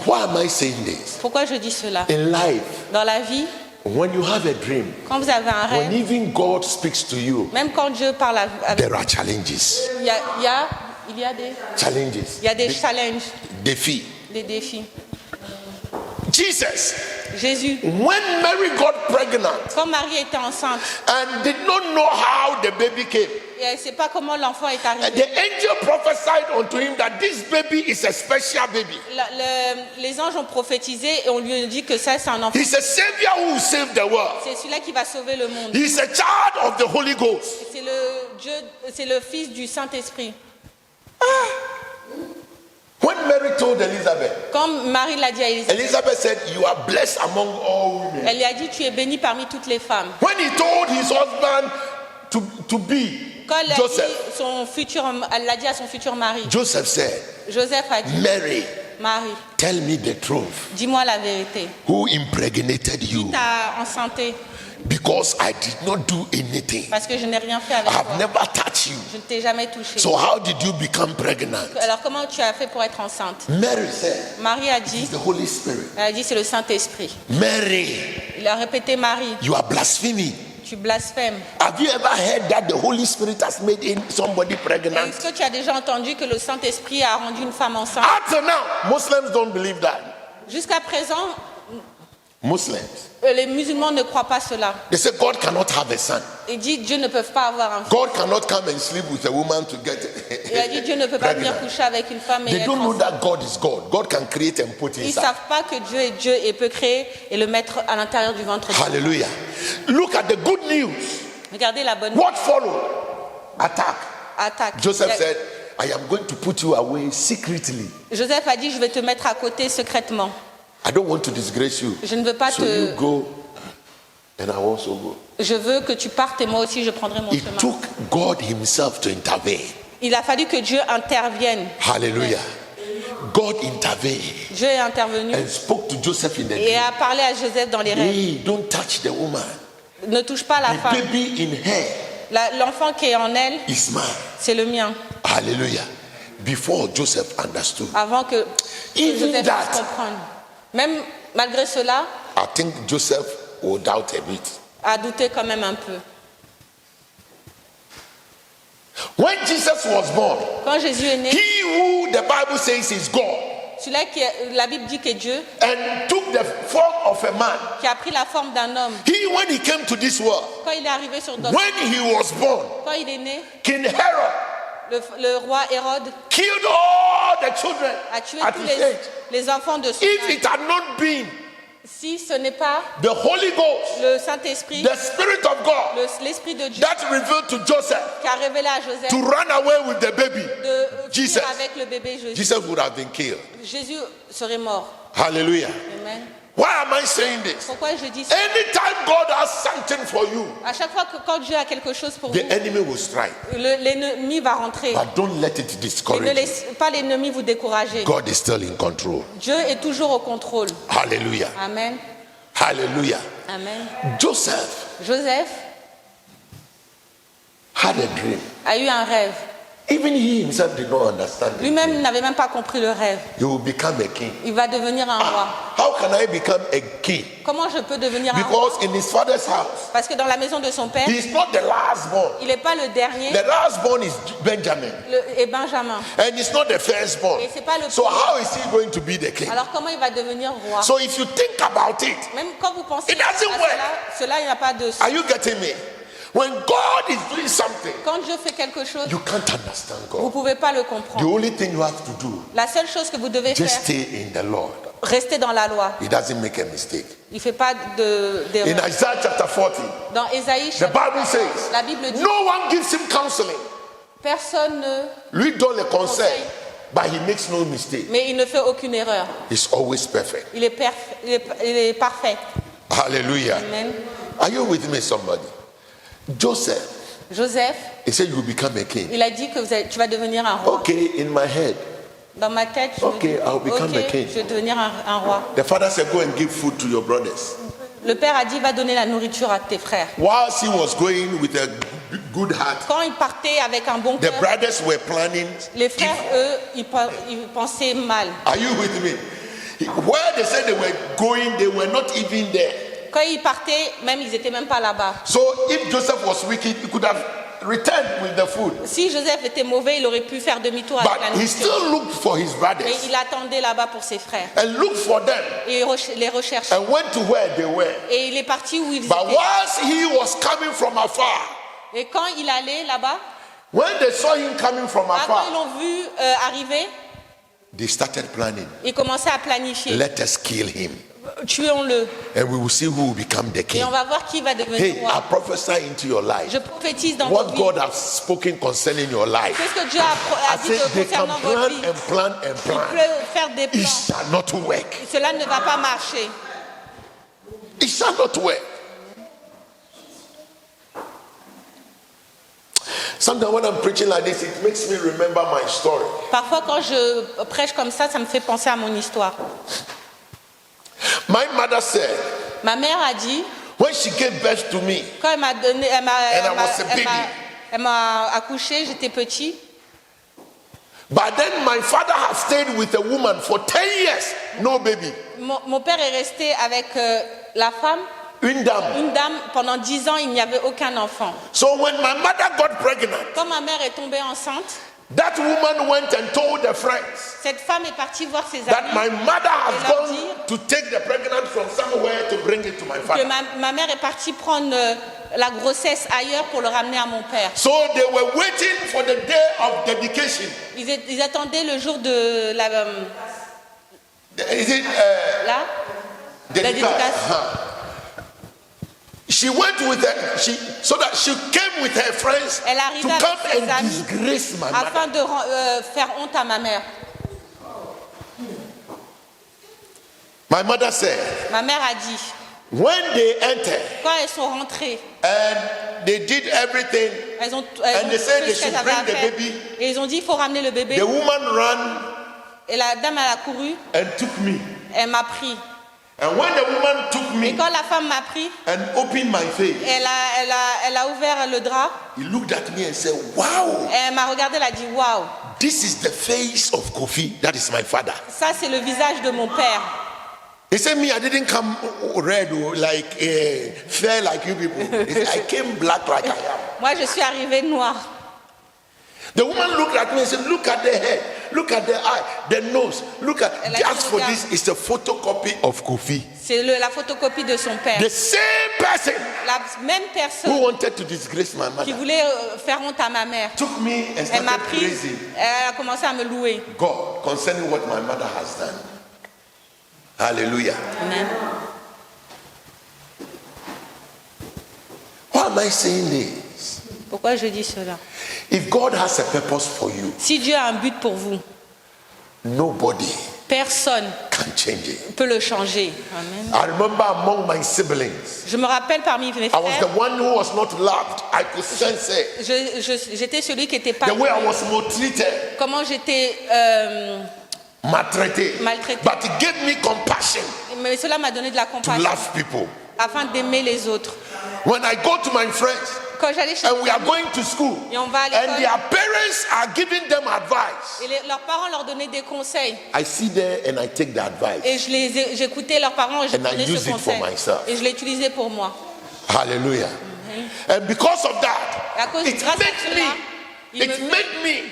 Why am I saying this? Pourquoi je dis cela? In life, Dans la vie, when you have a dream, quand vous avez un when rêve, even God speaks to you, même quand Dieu parle avec there are challenges. il y a des challenges, Défis. des défis. Jesus, Jésus, when Mary got pregnant quand Marie était enceinte and did not know how the baby came, et elle ne sait pas comment l'enfant est the arrivé, angel prophesied unto him that this baby is a special baby. les anges ont prophétisé et on lui a dit que ça c'est un enfant. He's a savior who will save the world. C'est celui-là qui va sauver le monde. He's a child of the Holy Ghost. C'est le fils du Saint-Esprit. When Mary told Elizabeth, Quand Marie l'a dit à Élisabeth, Elizabeth said, you are blessed among all women. elle lui a dit tu es bénie parmi toutes les femmes. When he told his husband to be Quand elle Joseph, elle l'a dit à son futur mari, Joseph said, Joseph a dit, Mary, Marie, tell me the truth. dis-moi la vérité. Who impregnated you? T'as enceinté Because I did not do anything. parce que je n'ai rien fait I avec have toi. never touched you. Je ne t'ai jamais touché. So how did you become pregnant? Alors comment tu as fait pour être enceinte? Mary said, Marie a it's dit, the Holy Spirit. elle a dit c'est le Saint-Esprit. Mary, Il a répété, Marie, you are blaspheming. tu blasphèmes. Have you ever heard that the Holy Spirit has made somebody pregnant? Est-ce que tu as déjà entendu que le Saint-Esprit a rendu une femme enceinte? Up to now, Muslims don't believe that. Jusqu'à présent, Muslims, les musulmans ne croient pas cela. they say God cannot have a son. Ils disent Dieu ne peut pas avoir un fils. God cannot come and sleep with a woman to get Il a dit Dieu ne peut pas venir pregnant. coucher avec une femme et They être don't know enceinte. that God is God. God can create and put Ils ne inside. savent pas que Dieu est Dieu et peut créer et le mettre à l'intérieur du ventre de l'enfant. Hallelujah. Look at the good news. Regardez la bonne What followed? Attack. attaque. Joseph said, I am going to put you away secretly. Joseph a dit je vais te mettre à côté secrètement. I don't want to disgrace you. Je ne veux pas So you te... go and I also go. Je veux que tu partes et moi aussi je prendrai mon It chemin. took God himself to intervene. Il a fallu que Dieu intervienne. Hallelujah. God intervened Dieu est intervenu and spoke to Joseph in the et dream. a parlé à Joseph dans les rêves. Hey, don't touch the woman. Ne touche pas la The femme. baby in her L'enfant qui est en elle, is mine. c'est le mien. Hallelujah. Before Joseph understood. Avant que Even Joseph that. puisse comprendre. Même malgré cela, I think Joseph will doubt a bit. a douté quand même un peu. When Jesus was born, Quand Jésus est né, he who the Bible says is God celui-là qui la Bible dit qu'est Dieu, and took the form of a man. qui a pris la forme d'un homme, When he came to this world, quand il est arrivé sur Dor, when he was born, quand il est né, King Herod le roi Hérode killed all the children a tué at tous his age. les enfants de son If âge. it had not been Si ce n'est pas the Holy Ghost, le Saint-Esprit, the Spirit of God l'Esprit de Dieu that revealed to Joseph qui a révélé à Joseph to run away with the baby, de Jesus. fuir avec le bébé Jésus, Jesus would have been killed. Jésus serait mort. Hallelujah. Amen. Why am I saying this? Pourquoi je dis ça? Anytime God has something for you, À chaque fois que quand Dieu a quelque chose pour the vous, enemy will strike. l'ennemi va rentrer. But don't let it Mais ne discourage you. laissez pas l'ennemi vous décourager. God is still in control. Dieu est toujours au contrôle. Hallelujah. Amen. Hallelujah. Amen. Joseph Joseph had a dream. a eu un rêve. Even he himself did not understand it. Lui-même n'avait même pas compris le rêve. He will become a king. Il va devenir un roi. How can I become a king? Comment je peux devenir un roi? Because in his father's house, Parce que dans la maison de son père, he is not the last born. il n'est pas le dernier The last born is Benjamin, et Benjamin. and he's not the firstborn. Et c'est pas le So premier. how is he going to be the king? Alors comment il va devenir roi? So if you think about it, Même quand vous pensez It doesn't à work. cela, il n'y a pas de... are you getting me? When God is doing something, Quand Dieu fait quelque chose, you can't understand vous ne God. pouvez pas le The comprendre. only thing you have to do, La seule chose que vous devez just faire, stay in the Lord. rester dans la loi. He doesn't make a mistake. Il ne fait pas In d'erreur. Isaiah chapter 40, Dans Ésaïe, the chapitre Bible 14, says, la Bible dit, no one gives him counseling. personne ne... Lui donne le conseil, but he makes no mistake. Mais il ne fait aucune erreur. He's always perfect. Il est parfait. Hallelujah. Amen. Are you with me, somebody? Joseph, Joseph, he said, you will become a king. il a dit que tu vas devenir un roi. Okay, in my head. Dans ma tête, je Okay, me dis, I'll become a king. je vais devenir un roi. The father said, go and give food to your brothers. Le père a dit, va donner la nourriture à tes frères. Whilst he was going with a good heart, Quand il partait avec un bon the cœur, brothers were planning. les frères, eux, ils pensaient mal. Are you with me? Where they said they were going, they were not even there. Quand ils partaient, même ils n'étaient même pas là-bas. So if Joseph was wicked, he could have returned with the food. Si Joseph était mauvais, il aurait pu faire demi-tour avec la But he nourriture. still looked for his Mais brothers il attendait là-bas pour ses frères. and looked for them Et il les recherchait. and went to where they were. Et il est parti où ils But étaient. whilst he was coming from afar, Et quand il allait là-bas, when they saw him coming from quand ils afar, l'ont vu arriver, they started planning. ils commençaient à planifier. Let us kill him, Tuons-le. and we will see who will become the Et king. on va voir qui va devenir Hey, I roi. prophesy into your life. Je prophétise dans What votre vie. God has spoken concerning your life. Qu'est-ce que Dieu a I dit said they can concernant votre plan vie? and plan and Il plan. peut faire des It plans. shall not work. Cela ne va pas marcher. It shall not work. Sometimes when I'm preaching like this, it makes me remember my story. Parfois, quand je prêche comme ça me fait penser à mon histoire. My mother said, Ma mère a dit, when she gave birth to me, quand elle m'a donné, elle m'a accouché, j'étais petit. but then my father had stayed with a woman for 10 years, no baby. Mon père est resté avec la femme, Une dame. une dame, pendant 10 ans, il n'y avait aucun enfant. So when my mother got pregnant, Quand ma mère est tombée enceinte, that woman went and told the friends cette femme est partie voir ses that amis my mother has et leur gone dire to take the pregnant from somewhere to bring it to my que father. ma mère est partie prendre la grossesse ailleurs pour le ramener à mon père. So they were waiting for the day of dedication. Ils attendaient le jour de la Is it la dédicace. She went with her, so that she came with her friends Elle to arrivait come avec ses and amis disgrace my mother. afin de faire honte à ma mère. My mother said, Ma mère a dit, when they entered quand elles sont rentrées, and they did everything, elles ont And they said fait they ce qu'elles should avaient à bring the faire. baby. Et ils ont dit, il faut ramener le bébé. the woman ran Et la dame, elle a couru, and took me. elle m'a pris. And when the woman took Et me quand la femme m'a pris, and opened my face, elle a ouvert le drap, he looked at me and said, wow, et elle m'a regardé, elle a dit, waouh, this is the face of Kofi. That is my father. ça c'est le visage de mon père. He said, me, I didn't come red, like fair like you people. He said, I came black like I am. Moi, je suis arrivée noire. The woman looked at me and said, look at the head, look at the eye, the nose, look at, Elle a dit, just for regarde. this, it's a photocopy of Kofi. C'est la photocopie de son père. The same person La même who personne wanted to disgrace my qui mother voulait faire honte à ma mère. took me and Elle m'a started pris, praising elle a commencé à me louer. God concerning what my mother has done. Hallelujah. Amen. Why am I saying this? Pourquoi je dis cela? If God has a purpose for you, Si Dieu a un but pour vous, nobody personne can change it. ne peut le changer. Amen. I remember among my siblings, Je me rappelle parmi mes I was the frères, one who was not loved. I could sense it. j'étais celui qui n'était pas The way I was maltreated, comment j'étais maltraité. Maltraité. But He gave me compassion mais cela m'a donné de la to compassion love people. afin d'aimer les autres. When I go to my friends Quand j'allais chez and mes we are amis, going to school, et on va à and l'école, their parents are giving them advice, et leurs parents leur donnaient des conseils, I sit there and I take the advice. et j'écoutais leurs parents, et je And I prenais use ce it for conseil myself. et je l'utilisais pour moi. Hallelujah. And because of Et à that, cause it grâce à made cela, il me me, it fait- made me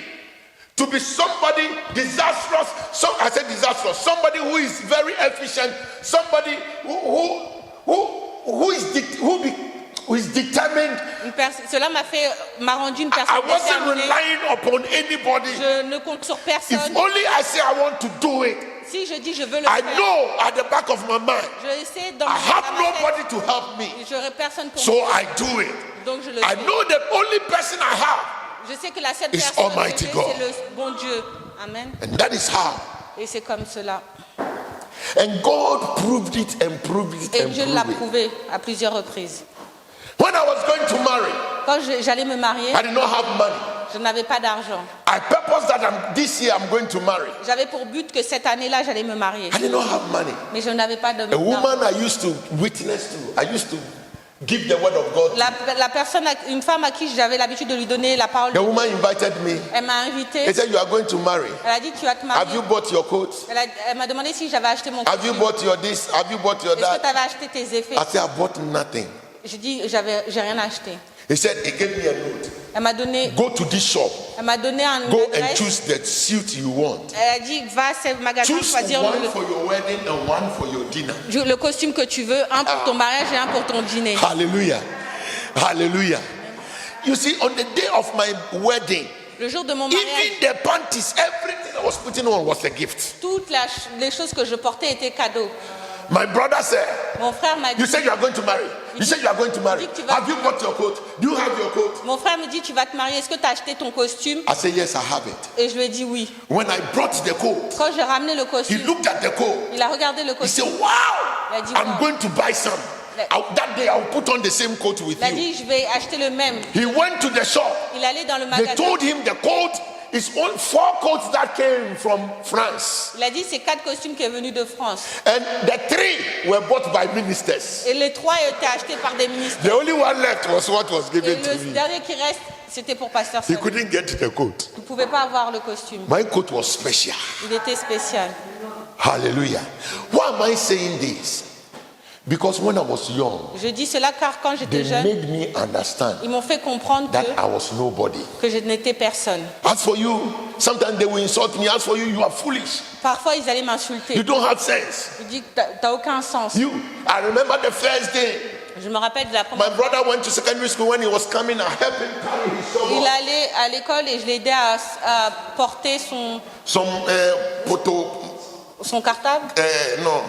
to be somebody disastrous. I said disastrous. Somebody who is very efficient. Somebody who is determined. Cela m'a rendu une I personne wasn't déterminée. relying upon anybody. Je ne compte sur If personne. only I say I want to do it, Si je dis je veux le I faire, know at the back of my mind je sais dans I have ma tête, nobody to help me. j'aurai personne pour So moi. I do it. Donc je le I fais. know the only person I have, Je sais que la seule It's personne Almighty que j'ai, God. c'est le bon Dieu. Amen. and that is how. Et c'est comme cela. And God proved it and proved it Et and Dieu l'a proved it. prouvé à plusieurs reprises. When I was going to marry, Quand j'allais me marier, I did not have money. je n'avais pas d'argent. I purposed that this year I'm going to marry. J'avais pour but que cette année-là, j'allais me marier. I did not have money. Mais je n'avais pas de A d'argent. woman I used to witness to, I used to give the word of God. La personne, une femme à qui j'avais l'habitude de lui donner la parole, The woman invited me. elle m'a invité. They said, you are going to marry. Elle a dit tu vas te Have marier. you bought your coat? Elle m'a demandé si j'avais acheté mon Have you costume. bought your this? Have you bought your Est-ce que tu that? avais acheté tes effets? I said, I bought nothing. J'ai dit j'ai rien acheté. He said, he gave me a note. Elle m'a donné Go to this shop. un Go and adresse. choose the suit you want. Elle a dit va à ce magasin Choose choisir one for your wedding and one for your dinner. le costume que tu veux, un pour ton mariage et un pour ton dîner. Hallelujah. Hallelujah. You see, on the day of my wedding, Le jour de mon mariage, even the panties, everything I was putting on was a gift. toutes les choses que je portais étaient cadeaux. My brother said, Mon frère m'a dit, you said you are going to marry. You said you are going to marry. Il dit que tu vas- Have you bought your coat? Do you have your coat? mon frère me dit tu vas te marier, est-ce que tu as acheté ton costume? I said, yes, I have it. Et je lui ai dit oui. When I brought the coat, Quand j'ai ramené le he costume, looked at the coat. il a regardé le He said, costume. wow, Il a dit, I'm wow. going to buy some. Il That day I'll put on the same coat with Il a you. dit, je vais acheter le même. He went to the shop. Il allait dans le They magasin. told him the coat is on 4 coats that came from France. Il a dit, c'est 4 costumes qui est venu de France. And the 3 were bought by ministers. Et les 3 étaient achetés par des ministres. The only one left was what was Et given to le me. dernier qui reste, c'était pour Pasteur He Samuel. couldn't get the coat. Il ne pouvait pas avoir le costume. My coat was special. Il était spécial. Hallelujah. Why am I saying this? Because when I was young, Je dis cela car quand j'étais they jeune, made me understand ils m'ont fait comprendre that I was nobody. que je n'étais personne. As for you, sometimes they will insult me. As for you, you are foolish. Parfois, ils allaient You m'insulter. don't have sense. Ils disent que t'as aucun sens. I remember the first day. Je me rappelle de la My première. brother went to secondary school. When he was coming, I helped him carry his Il shovel. allait à l'école et je l'ai aidé à porter Some son cartable. non,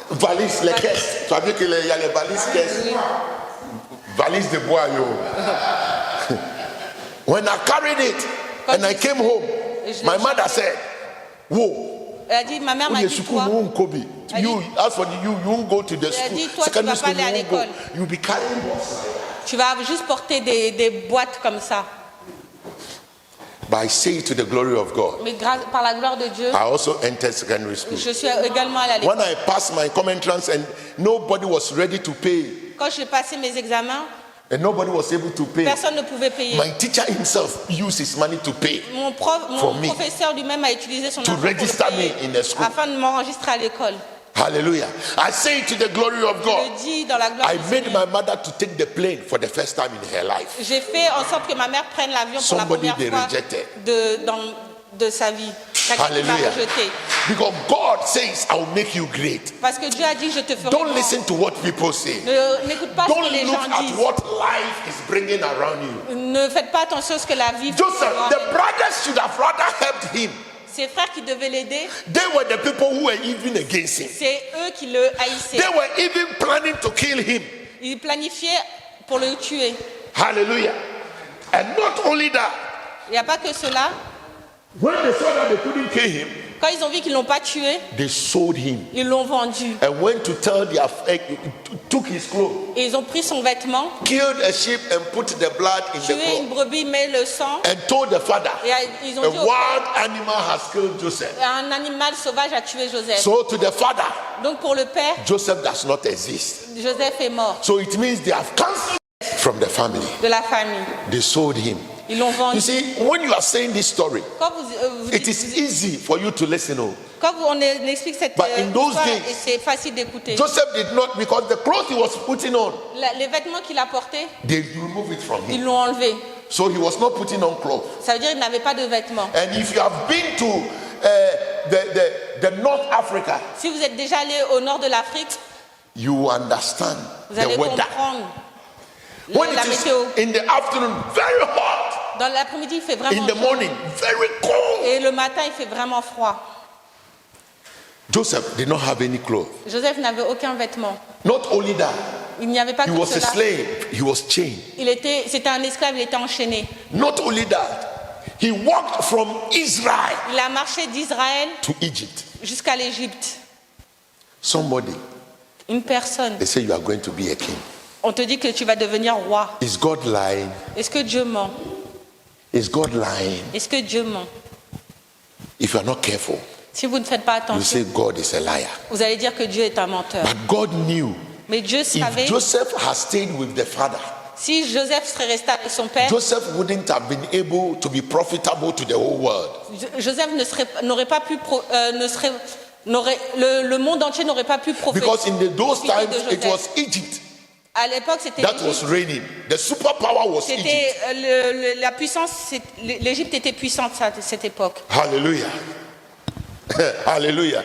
valise, les caisses. Tu as vu qu'il y a les valises caisses. Valise de bois, yo. When I carried it and I came home, my mother said, "Whoa." Elle a dit, ma mère m'a dit, toi, You, as for you won't go to the Elle a school. dit, toi, tu Secondary vas pas school, aller à you won't go. l'école. You'll be carrying boxes. tu vas juste porter des boîtes comme ça. But I say to the glory of God, Mais par la gloire de Dieu, I also entered secondary school. je suis également allée à l'école. When I passed my common entrance and nobody was ready to pay, Quand j'ai passé mes examens, and nobody was able to pay, personne ne pouvait payer. my teacher himself used his money to pay. Mon For me. professeur lui-même a utilisé son To argent pour register le payer me in the school. afin de m'enregistrer à l'école. Hallelujah. I say to the glory of Je God, le dis dans la gloire I du made Seigneur. my mother to take the plane for the first time in her life. J'ai fait en sorte que ma mère prenne l'avion pour la Somebody première they fois rejected. de sa vie. Quelqu'un qui m'a Hallelujah. rejeté. Because God says, I will make you great. Parce que Dieu a dit, je te ferai Don't grand. listen to what people say. N'écoute pas ce Don't que les look gens at disent. what life is bringing around you. Ne faites pas attention à ce que la vie fait. Joseph, the brothers should have rather helped him. Ses frères qui devaient l'aider, They were the people who were even against him. c'est eux qui le haïssaient. They were even planning to kill him. Ils planifiaient pour le tuer. Hallelujah. And not only that, Il n'y a pas que cela. when they saw that they couldn't kill him, Quand ils ont vu qu'ils ne l'ont pas tué, they sold him ils l'ont vendu. and went to tell their took his clothes, Et ils ont pris son vêtement, killed a sheep and put the blood in the tué une cloth, brebis, mais le sang. and told the father, Et ils ont a dit au wild animal has killed Joseph. un animal sauvage a tué Joseph. So to the father, Donc pour le père, Joseph does not exist. Joseph est mort So it means they have cancelled from the family. de la famille. They sold him. Ils l'ont You vendu. see, when you are saying this story, Quand vous it is easy for you to listen. Oh. quand on explique cette But in those histoire, days, et c'est facile d'écouter. Joseph did not, because the clothes he was putting on, Les vêtements qu'il a portés, they removed it from ils him. l'ont enlevé. So he was not putting on clothes. Ça veut dire qu'il n'avait pas de vêtements. And if you have been to the North Africa, Si vous êtes déjà allé au nord de l'Afrique, you understand vous allez the weather. comprendre When la it is météo. in the afternoon, very hot. Dans l'après-midi, il fait vraiment In the chaud. morning, very cold. Et le matin, il fait vraiment froid. Joseph did not have any clothes. Joseph n'avait aucun vêtement. Not only that, Il n'y avait pas he que was a cela. slave. He was chained. C'était un esclave, il était enchaîné. Not only that, he walked from Israel Il a marché d'Israël to Egypt. jusqu'à l'Égypte. Somebody, Une personne. they say you are going to be a king. On te dit que tu vas devenir roi. Is God lying? Est-ce que Dieu ment? Is God lying? Est-ce que Dieu ment? If you are not careful, Si vous ne faites pas you attention, say God is a liar. vous allez dire que Dieu est un menteur. But God knew Mais Dieu savait, if Joseph had stayed with the father, si Joseph serait resté avec son père, Joseph wouldn't have been able to be profitable to the whole world. Joseph n'aurait pas pu, le monde entier n'aurait pas pu profiter. Because in those profiter times, de it Joseph. was Egypt À l'époque, c'était that was l'Égypte. reigning. The superpower was C'était Egypt. la puissance. L'Égypte était puissante à cette époque. Hallelujah. Hallelujah.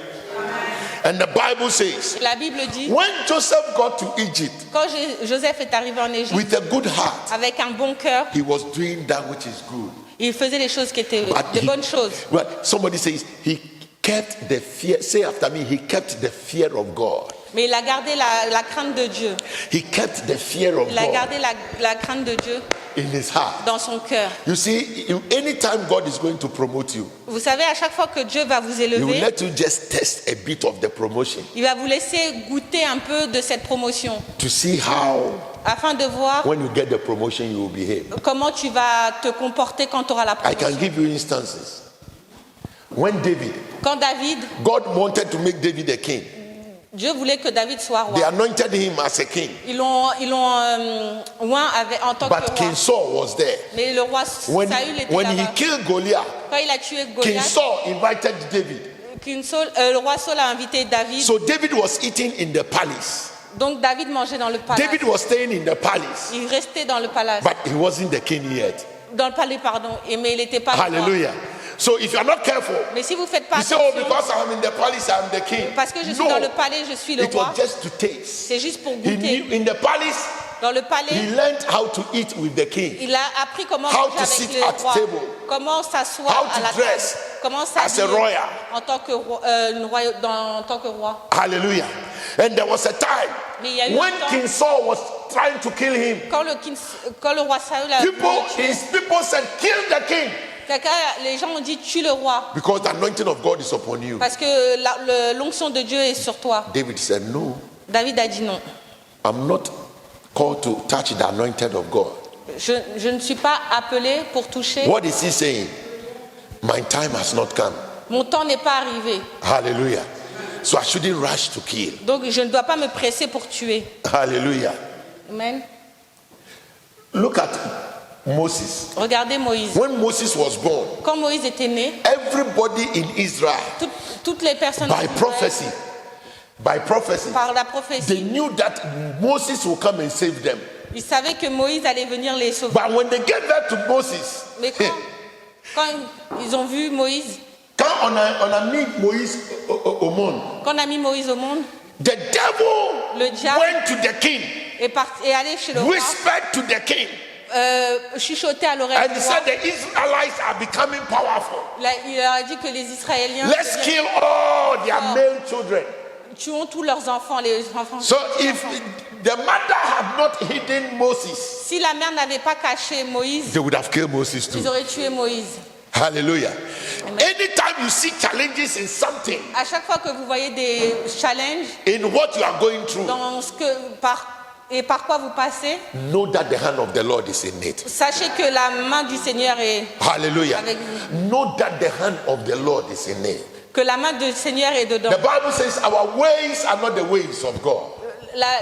And the Bible says, La Bible dit, when Joseph got to Egypt quand Joseph est arrivé en Égypte with a good heart, avec un bon cœur, he was doing that which is good. il faisait les choses qui étaient But de bonnes choses. Well, somebody says he kept the fear. Say after me, he kept the fear of God. Mais il a gardé la crainte de Dieu. He kept the fear of Il a God. gardé la crainte de Dieu. in his heart. dans son cœur. You see, anytime God is going to promote you, Vous savez, à chaque fois que Dieu va vous he will élever, let you just test a bit of the promotion il va vous laisser goûter un peu de cette promotion to see how, afin de voir when you get the promotion, you will behave. comment tu vas te comporter quand tu auras la I can promotion. give you instances. When David, Quand David, God wanted to make David a king. Dieu voulait que David soit They roi. anointed him as a king. Ils l'ont oint en tant que But roi. King Saul was there. Mais le roi When, Saül était when he là-bas. killed Goliath, Quand il a tué King Goliath, Saul invited David. le roi Saul a invité David. So David was eating in the palace. Donc David mangeait dans le palais. David was staying in the palace, Il restait dans le palais. but he wasn't the king yet. Dans le palais, pardon. Mais il n'était pas le roi. Hallelujah. So if you are not careful, Mais si vous ne faites pas you say, oh, attention, because I'm in the palace, I'm the king. parce que je suis No, dans le palais, je suis le it roi. was just to taste. C'est juste pour He goûter. knew in the palace, Dans le he palais, learned how to eat with the king, il a appris comment How manger to avec sit le at roi, table. comment s'asseoir How à to la dress table, comment as a s'habiller royal. en tant que en tant que roi. Hallelujah. And there was a time Mais il y a eu when un temps- King Saul was trying to kill him. Quand le roi saül a His people said, kill the king, les gens ont dit tue le roi because the anointing of God is upon you. parce que l'onction de Dieu est sur toi. David said, no, David a dit non. I'm not called to touch the anointed of God. Je ne suis pas appelé pour toucher. What is he saying? My time has not come. Mon temps n'est pas arrivé. Hallelujah. So I shouldn't rush to kill. Donc je ne dois pas me presser pour tuer. Hallelujah. Amen. Look at Moses. Regardez Moïse. When Moses was born, Quand Moïse était né, everybody in Israel, toutes les personnes by prophecy, par la they prophétie, knew that Moses will come and save them. ils savaient que Moïse allait venir les sauver. But when they get there to Moses, Mais quand ils ont vu Moïse, quand on a mis Moïse au monde, quand on a mis Moïse au monde, the devil Le diable went to the king, est allé chez le roi, whispered to the king, chuchoté à l'oreille and du he roi. said the Israelites are becoming powerful. Il leur a dit que les Israéliens Let's kill all their male children. tuons tous leurs enfants, les enfants. So if the mother had not hidden Moses, Si la mère n'avait pas caché Moïse, they would have killed Moses ils too. auraient tué Moïse. Hallelujah. Amen. Anytime you see challenges in something, À chaque fois que vous voyez des challenges in what you are going through, dans par quoi vous passez, know that the hand of the Lord is in it. sachez que la main du Seigneur est Hallelujah. avec vous. Know that the hand of the Lord is in it. Que la main du Seigneur est dedans. The Bible says our ways are not the ways of God.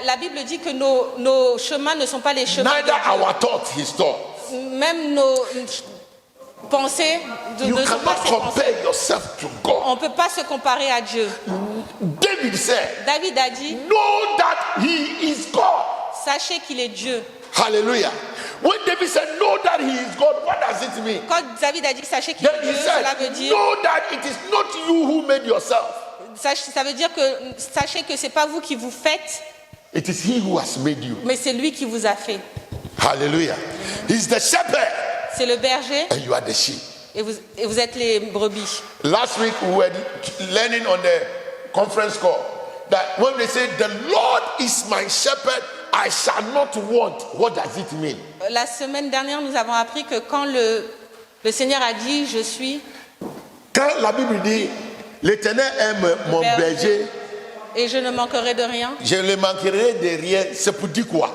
La Bible dit que nos chemins ne sont pas les chemins de Neither Dieu. our thoughts, his thoughts. Même nos pensées You ne sont pas cannot ses pensées. compare yourself to God. On ne peut pas se comparer à Dieu. David said, David a dit, know that he is God. sachez qu'il est Dieu. Hallelujah. When David said, know that he is God, what does it mean? Quand David a dit sachez qu'il est Then he Dieu, cela veut said, dire, know that it is not you who made yourself. ça veut dire que sachez que c'est pas vous qui vous faites, It is he who has made you. mais c'est lui qui vous a fait. Hallelujah. He's the shepherd C'est le berger and you are the sheep. et vous êtes les brebis. Last week we were learning on the conference call that when they say the Lord is my shepherd, I shall not want. What does it mean? La semaine dernière, nous avons appris que quand le Seigneur a dit je suis Quand la Bible dit l'Éternel aime mon berger, et je ne manquerai de rien, je ne manquerai de rien, c'est pour dire quoi?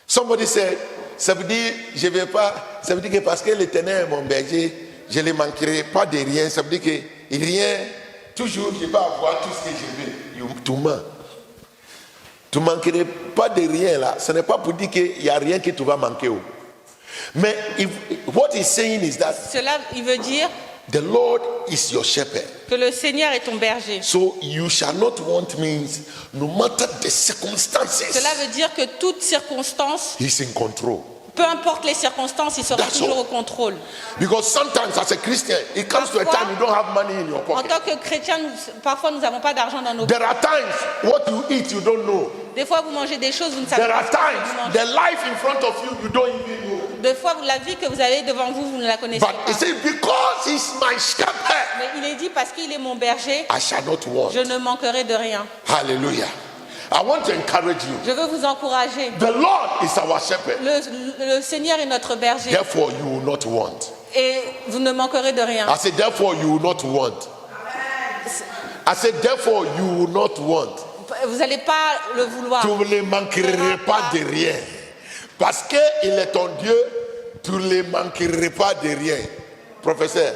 Somebody said, ça veut dire je vais pas, ça veut dire que parce que l'Éternel est mon berger, je ne manquerai pas de rien, ça veut dire que rien, toujours je vais avoir tout ce que je veux. Tu mens. Tu ne manquerais pas de rien là. Ce n'est pas pour dire qu'il n'y a rien que tu vas manquer. Mais what he's saying is that cela il veut dire the Lord is your shepherd. que le Seigneur est ton berger. So you shall not want means no matter the circumstances. Cela veut dire que toute circonstance, He's in control. peu importe les circonstances, il sera That's toujours all. au contrôle. Because sometimes as a Christian, it comes to a Parfois, time you don't have money in your En pocket. tant que chrétien, parfois nous n'avons pas d'argent dans nos poches. There are times what you eat you don't know. Des fois, vous mangez des choses, vous ne savez There pas are ce que vous times mangez. the life in front of you don't even know. Des fois, la vie que vous avez devant vous, vous ne la connaissez But he pas. says, because he's my shepherd, Mais il est dit parce qu'il est mon berger, I shall not want. je ne manquerai de rien. Hallelujah. I want to encourage you. Je veux vous encourager. The Lord is our shepherd. Le Seigneur est notre berger. Therefore, you will not want. Et vous ne manquerez de rien. I said, therefore, you will not want. I said, therefore, you will not want. Vous n'allez pas le vouloir. Tu ne manqueras pas de rien. Parce qu'il est ton Dieu, tu ne manqueras pas de rien. Professeur.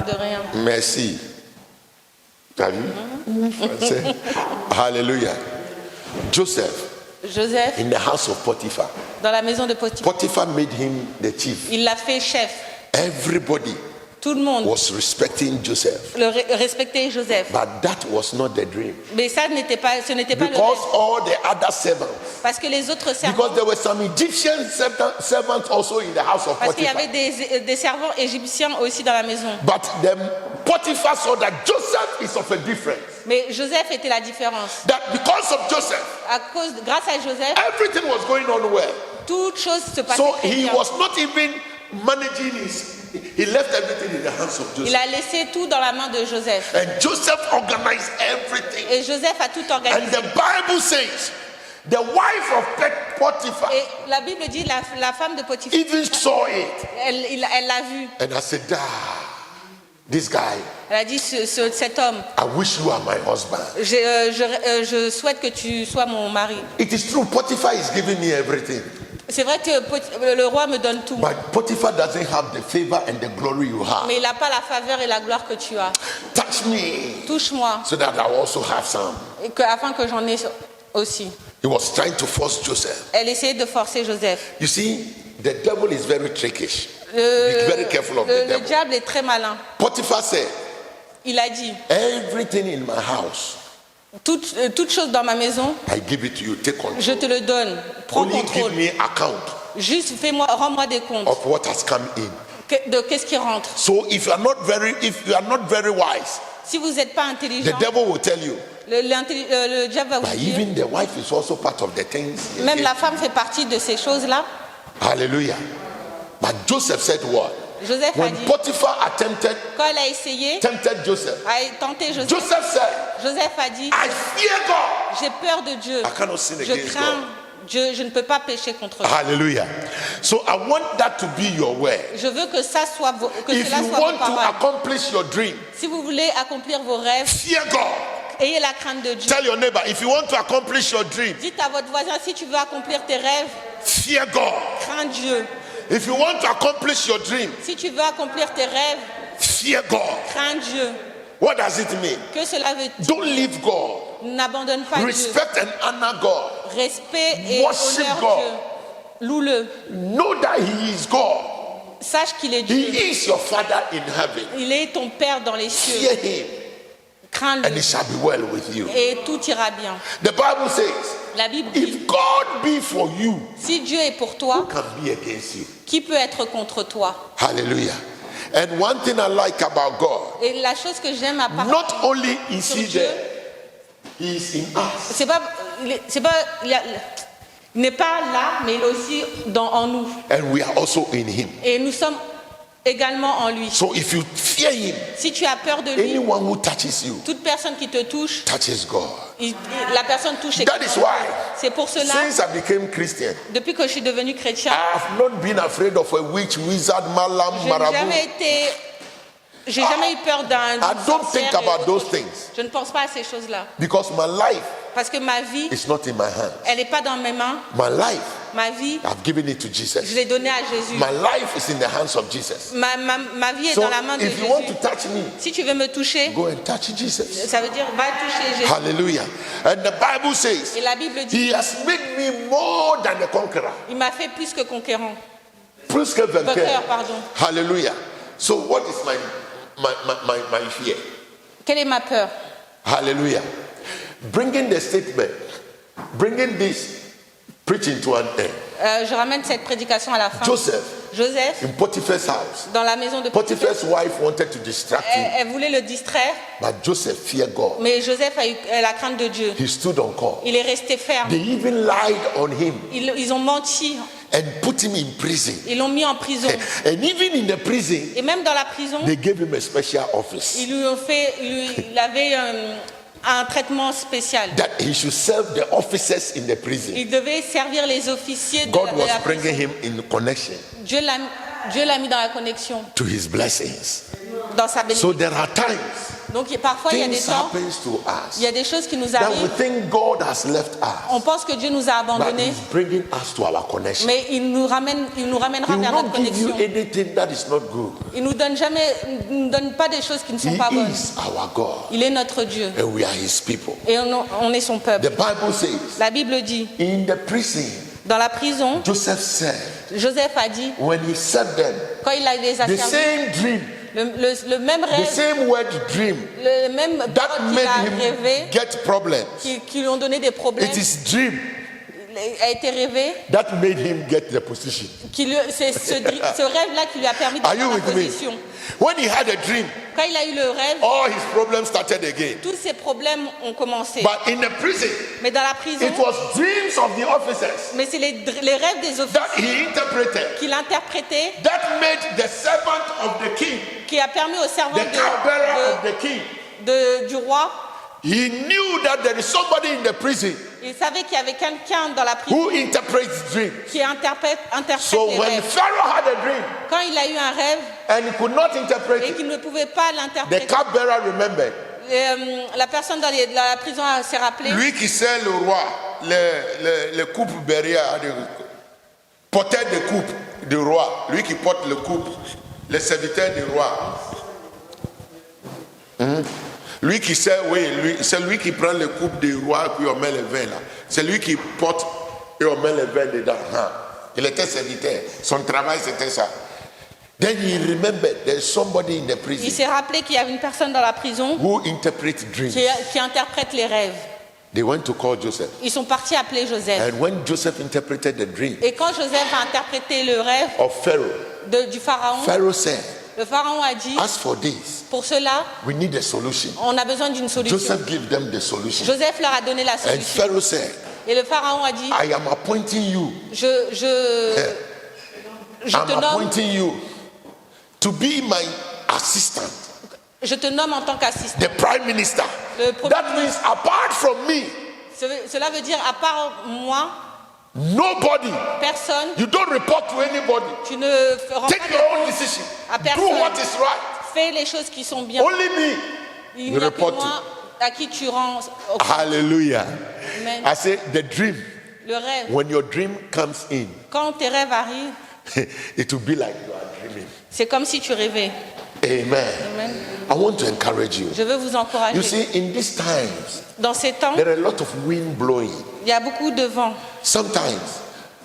De rien. Merci. T'as vu? Français. Hallelujah. Joseph, in the house of Potiphar. Dans la maison de Potiphar. Potiphar made him the chief. Il l'a fait chef. Everybody Tout le monde was respecting Joseph. respectait Joseph. But that was not the dream. Mais ça ce n'était pas le Because rêve. all the other servants. Parce que les autres servants. Because there were some Egyptian servants also in the house of Parce qu'il y Potiphar. avait des servants égyptiens aussi dans la maison. But then Potiphar saw that Joseph is of a difference. Mais Joseph était la différence. That because of Joseph, Grâce à Joseph, everything was going on well. toute chose se passait So très he bien. was not even managing he left everything in the hands of Il Joseph. a laissé tout dans la main de Joseph. And Joseph organized everything. Et Joseph a tout And organisé. the Bible says the wife of Potiphar Et la Bible dit la femme de Potiphar, even saw it. elle l'a vu. And I said, this guy, Elle a dit cet homme, I wish you are my husband. je souhaite que tu sois mon mari. It is true, Potiphar is giving me everything. C'est vrai que le roi me donne tout, But Potiphar doesn't have the favor and the glory you have. mais il n'a pas la faveur et la gloire que tu as. Touch me Touche-moi, so that I will also have some. afin que j'en ai aussi. He was trying to force Joseph. Elle essayait de forcer Joseph. You see, the devil is very trickish. Be very careful of the Le devil. diable est très malin. Potiphar said, Il a dit, everything in my house, toute chose dans ma maison, I give it to you. Take control. je te le donne. Prends Only give contrôle. me account Juste rends-moi des comptes of what has come in. de qu'est-ce qui rentre. So if you are not very wise, Si vous n'êtes pas the intelligent, devil will tell you. le diable va But vous dire. even the wife is also part of the things. Même la femme fait partie de ces choses-là. Hallelujah. But Joseph said what? Joseph a When dit, Potiphar tempted quand elle a essayé, Joseph, a tenté Joseph, Joseph said, Joseph a dit, I fear God. j'ai peur de Dieu. I cannot sin Je against crains God. Dieu, je ne peux pas pécher contre Dieu. Hallelujah. So I want that to be your word. Je veux que ça soit que If cela you soit want vos to paroles. accomplish your dream, Si vous voulez accomplir vos rêves, fear God. ayez la crainte de Dieu. Tell your neighbor, if you want to accomplish your dream, Dites à votre voisin, si tu veux accomplir tes rêves, fear God. crains Dieu. If you want to accomplish your dream, Si tu veux accomplir tes rêves, fear God. crains Dieu. What does it mean? Que cela veut dire? Don't leave God. N'abandonne pas Dieu. Respect and honor God. Respect et Worship honneur God. Dieu. Loue-le. Know that He is God. Sache qu'il est Dieu. He is your Father in heaven. Il est ton Père dans les cieux. Fear Him, and Crains-le it shall be well with you. et tout ira bien. The Bible says, La Bible dit, if God be for you, si Dieu est pour toi, who can be against you? qui peut être contre toi? Hallelujah. And one thing I like about God, Et la chose que j'aime à part not only is sur He Dieu, there, He is in us. il n'est pas là, mais il est aussi en nous. And we are also in Him. Et nous sommes également en lui. So if you fear Him, Si tu as peur de lui, anyone who touches you toute personne qui te touche, touches God. la personne touche. That is why, C'est pour cela, since I became Christian, depuis que je suis devenu chrétien, I have not been afraid of a witch, wizard, malam, j'ai marabout. jamais eu peur d'un. I don't think about those things Je ne pense pas à ces choses-là. because my life Parce que ma vie, is not in my hands. elle n'est pas dans mes mains. My life, Ma vie, I've given it to je Jesus. l'ai donnée à Jésus. My life is in the hands of Jesus. Ma vie est So dans la main de if you want Jésus. to touch me, Si tu veux me toucher, go and touch Jesus. ça veut dire va toucher Jésus. Hallelujah. And the Bible says, Et la Bible dit, He has made me more than a conqueror. il m'a fait plus que conquérant. Plus que vainqueur. Vainqueur, pardon. Hallelujah. So what is my fear? Quelle est ma peur? Hallelujah. Bringing the statement, bringing this preaching to an end. Je ramène cette prédication à la fin. Joseph Joseph, in Potiphar's house. dans la maison de Potiphar, Potiphar's wife wanted to distract him, elle voulait le distraire, but Joseph feared God. mais Joseph a eu la crainte de Dieu. He stood on call. Il est resté ferme. They even lied on him Ils ont menti. and put him in prison. Ils l'ont mis en prison. And even in the prison, Et même dans la prison, they gave him a special office. il avait un traitement spécial. that he should serve the officers in the prison. Il devait servir les officiers de God la was bringing prison. him in connection Dieu l'a mis dans la connexion, to his blessings. dans sa bénédiction. So there are times Donc parfois il y a des things temps, happens to il y us a des choses qui nous that we arrivent. think God has left On us, pense que Dieu nous a but abandonnés, he's bringing us to our connection. mais il nous ramènera He will vers notre not give you connexion. anything that is not good. Il nous donne pas des choses qui ne sont He pas bonnes. is our God, Il est notre Dieu and we are his people. et on est son peuple. The Bible says, La Bible dit, in the prison, dans la prison, Joseph said, Joseph a dit, when he served them, quand il les a the servis, same dream, le même the rêve, same word dream le même that qu'il a made him rêvé, get problems. qui lui ont donné des problèmes, It is dream a été rêvé, that made him get the position. c'est ce rêve-là qui lui a permis Are you d'avoir la with me? position. When he had a dream, Quand il a eu le rêve, all his problems started again. tous ses problèmes ont commencé. But in the prison, Mais dans la prison, it was dreams of the officers mais c'est les rêves des officiers that he interpreted qu'il interprétait, that made the servant of the king, qui a permis aux servants the cupbearer of the king. du roi. He knew that there is somebody in the prison Il savait qu'il y avait quelqu'un dans la prison who interprets dreams. qui interprète So les when rêves. Pharaoh had a dream Quand il a eu un rêve and he could not interpret et it, qu'il ne pouvait pas the l'interpréter, cupbearer remembered. la personne dans la prison s'est rappelée. Lui qui sert le roi, le coupe berrière, porteur de coupe du roi, lui qui porte le coupe, le serviteur du roi. Lui qui sert, oui, c'est lui qui prend le coupe du roi puis on met le vin là. C'est lui qui porte et on met le vin dedans. Il était serviteur. Son travail c'était ça. Then he remembered there's somebody in the Il prison s'est rappelé qu'il y avait une personne dans la prison who interprets dreams. qui interprète les rêves. They went to call Joseph. Ils sont partis appeler Joseph. And when Joseph interpreted the dream Et quand Joseph a interprété le rêve of Pharaoh, du pharaon, Pharaoh said, le pharaon a dit, as for this, pour cela, we need a solution. on a besoin d'une solution. Joseph gave them the solution. Joseph leur a donné la And solution. Pharaoh said, Et le pharaon a dit, I am appointing you. je I'm te nomme, appointing you to be my assistant, je te nomme en tant qu'assistant. the prime minister. Le premier That means apart from me, Cela veut dire, à part moi, nobody, personne, you don't report to anybody. tu ne rends Take pas your own de compte decision. à Do personne. what is right. Fais les choses qui sont bien. Only me. Il you n'y a que report moi à qui tu rends Hallelujah. Amen. I say the dream, le rêve. when your dream comes in, Quand tes rêves arrivent, it will be like you are dreaming. c'est comme si tu rêvais. Amen. Amen. I want to encourage you. Je veux vous encourager. You see, in these times, Dans ces temps, there are a lot of wind blowing. il y a beaucoup de vent. Sometimes,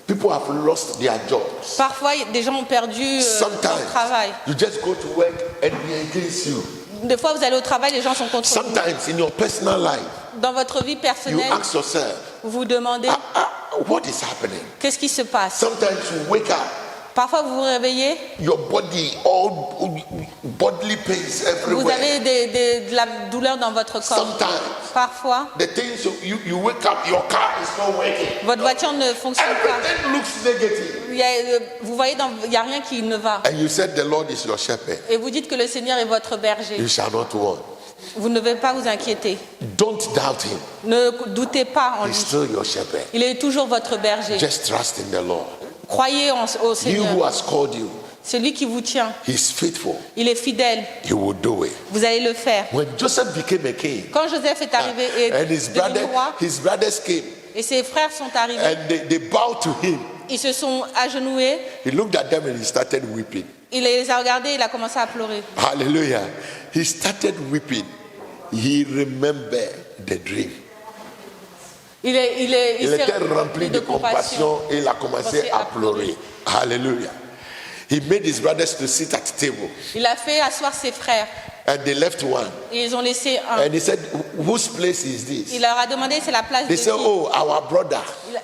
people have lost their jobs. Parfois, des gens ont perdu leur Sometimes, travail. you just go to work and they're against you. Des fois, vous allez au travail, les gens sont contre vous. Sometimes, in your personal life, Dans votre vie you personnelle, ask yourself, vous vous demandez what is happening? qu'est-ce qui se passe. Sometimes you wake up, Parfois, vous vous réveillez, your body, all bodily pains vous everywhere. avez de la douleur dans votre corps. Sometimes, Parfois, the things you wake up, your car is not working. votre voiture ne fonctionne pas. Everything looks negative. Vous voyez, il n'y a rien qui ne va. And you said the Lord is your shepherd. Et vous dites que le Seigneur est votre berger. You shall not want. Vous ne devez pas vous inquiéter. Don't doubt him. Ne doutez pas en He's lui. still your shepherd. Il est toujours votre berger. Just trust in the Lord. Croyez au He who Seigneur. has called you, C'est lui qui vous tient. he's faithful. Il est fidèle. He will do it. Vous allez le faire. When Joseph became a king, Quand Joseph est arrivé et and devenu roi, his brothers came, et ses frères sont arrivés, and they bowed to him. ils se sont agenouillés. He looked at them and he started weeping. Il les a regardés, il a commencé à pleurer. Hallelujah. He started weeping. He remembered the dream. Il Il s'est était rempli de compassion et il a commencé à pleurer. Hallelujah. He made his brothers to sit at table, Il a fait asseoir ses frères. and they left one. Et ils ont laissé un. And he said, whose place is this? Il leur a demandé c'est la place de They qui. said, oh, our brother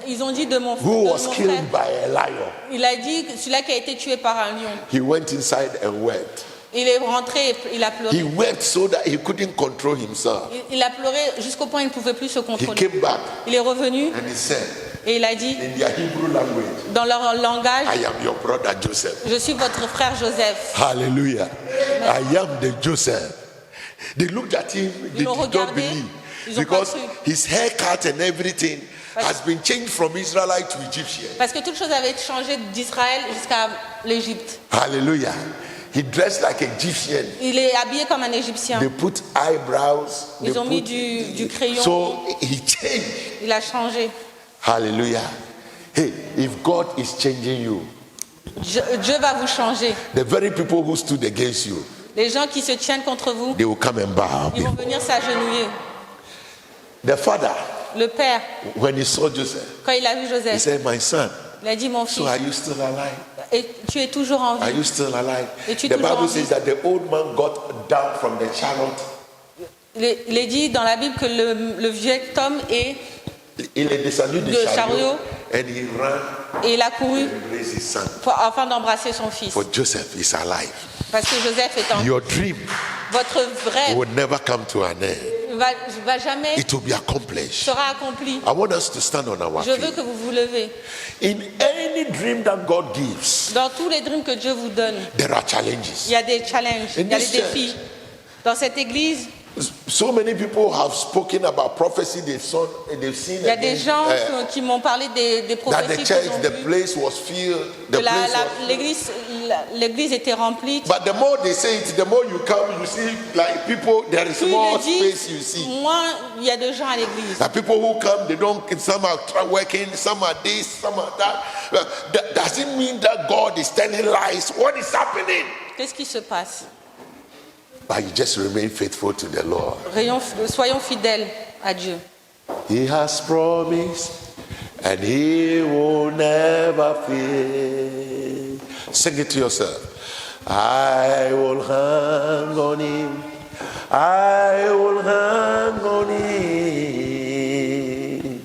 Ils ont dit de mon, who de was mon frère. killed by a lion. Il a dit que celui-là qui a été tué par un lion. He went inside and wept. Il est rentré et il a He pleuré. wept so that he couldn't control himself. Il a pleuré jusqu'au point où il ne pouvait plus se He contrôler. came back Il est revenu and he said, et il a dit in their Hebrew language, dans leur langage, I am your brother Joseph. je suis votre frère Joseph. Hallelujah. I am the Joseph. They looked at him, they Ils l'ont did not regardé, believe. Ils ont Because pas cru. his haircut and everything has been changed from Israelite to Egyptian. Parce que toute chose avait changé d'Israël jusqu'à l'Égypte. Hallelujah. He dressed like Egyptian. Il est habillé comme un Égyptien. They put eyebrows. Ils they ont mis put- du crayon. So he changed. Il a changé. Hallelujah. Hey, if God is changing you, Dieu va vous changer. the very people who stood against you, Les gens qui se tiennent contre vous, they will come and bow. ils vont venir s'agenouiller. The father, Le père, when he saw Joseph, quand il a vu he Joseph, said, "My son, il a dit, mon so fils, are you still alive? et tu es toujours en Are vie. you still alive?" Es-tu The toujours en Bible vie? says that the old man got down from the chariot. Il est dit dans la Bible que le vieux homme est, Il est descendu du De chariot chariot. and he ran et il a couru and raised his son. afin d'embrasser son fils. For Joseph is alive. Parce que Joseph est en vie. Your dream Votre rêve will never come to an end. va jamais, It will be accomplished. sera accompli. I want us to stand on our Je veux feet. que vous vous levez. In any dream that God gives, Dans tous les dreams que Dieu vous donne, there are challenges. il y a des challenges, il y a des this church, défis. Dans cette église, So many people have spoken about prophecy they've seen il y a des again, gens qui m'ont parlé des that prophéties the qu'ils church, ont the vues, place was filled, the que place was... l'église était remplie. But the more they say it, the more you come, you see like people, there is Plus ils more le disent, space you see. moins il y a de gens à l'église. The people who come, they don't, some are working, some are this, some are that. That doesn't mean that God is telling lies. What is happening? Qu'est-ce qui se passe? But you just remain faithful to the Lord. Soyons fidèles à Dieu. He has promised and he will never fail. Sing it to yourself. I will hang on him. I will hang on him.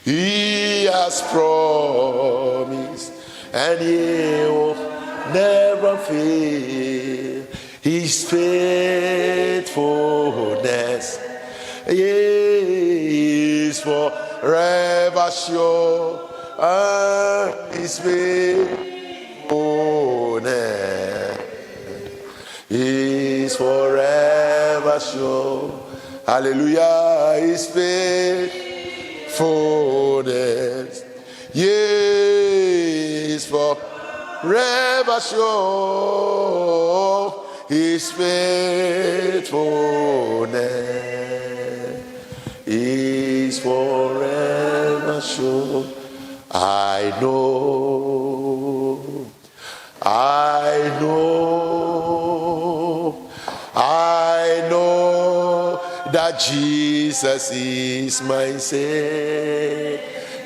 He has promised and he will never fail. His faithfulness is forever sure, and his faithfulness is forever sure. Hallelujah, his faithfulness is forever sure. His faithfulness is forever sure. I know that Jesus is my Savior.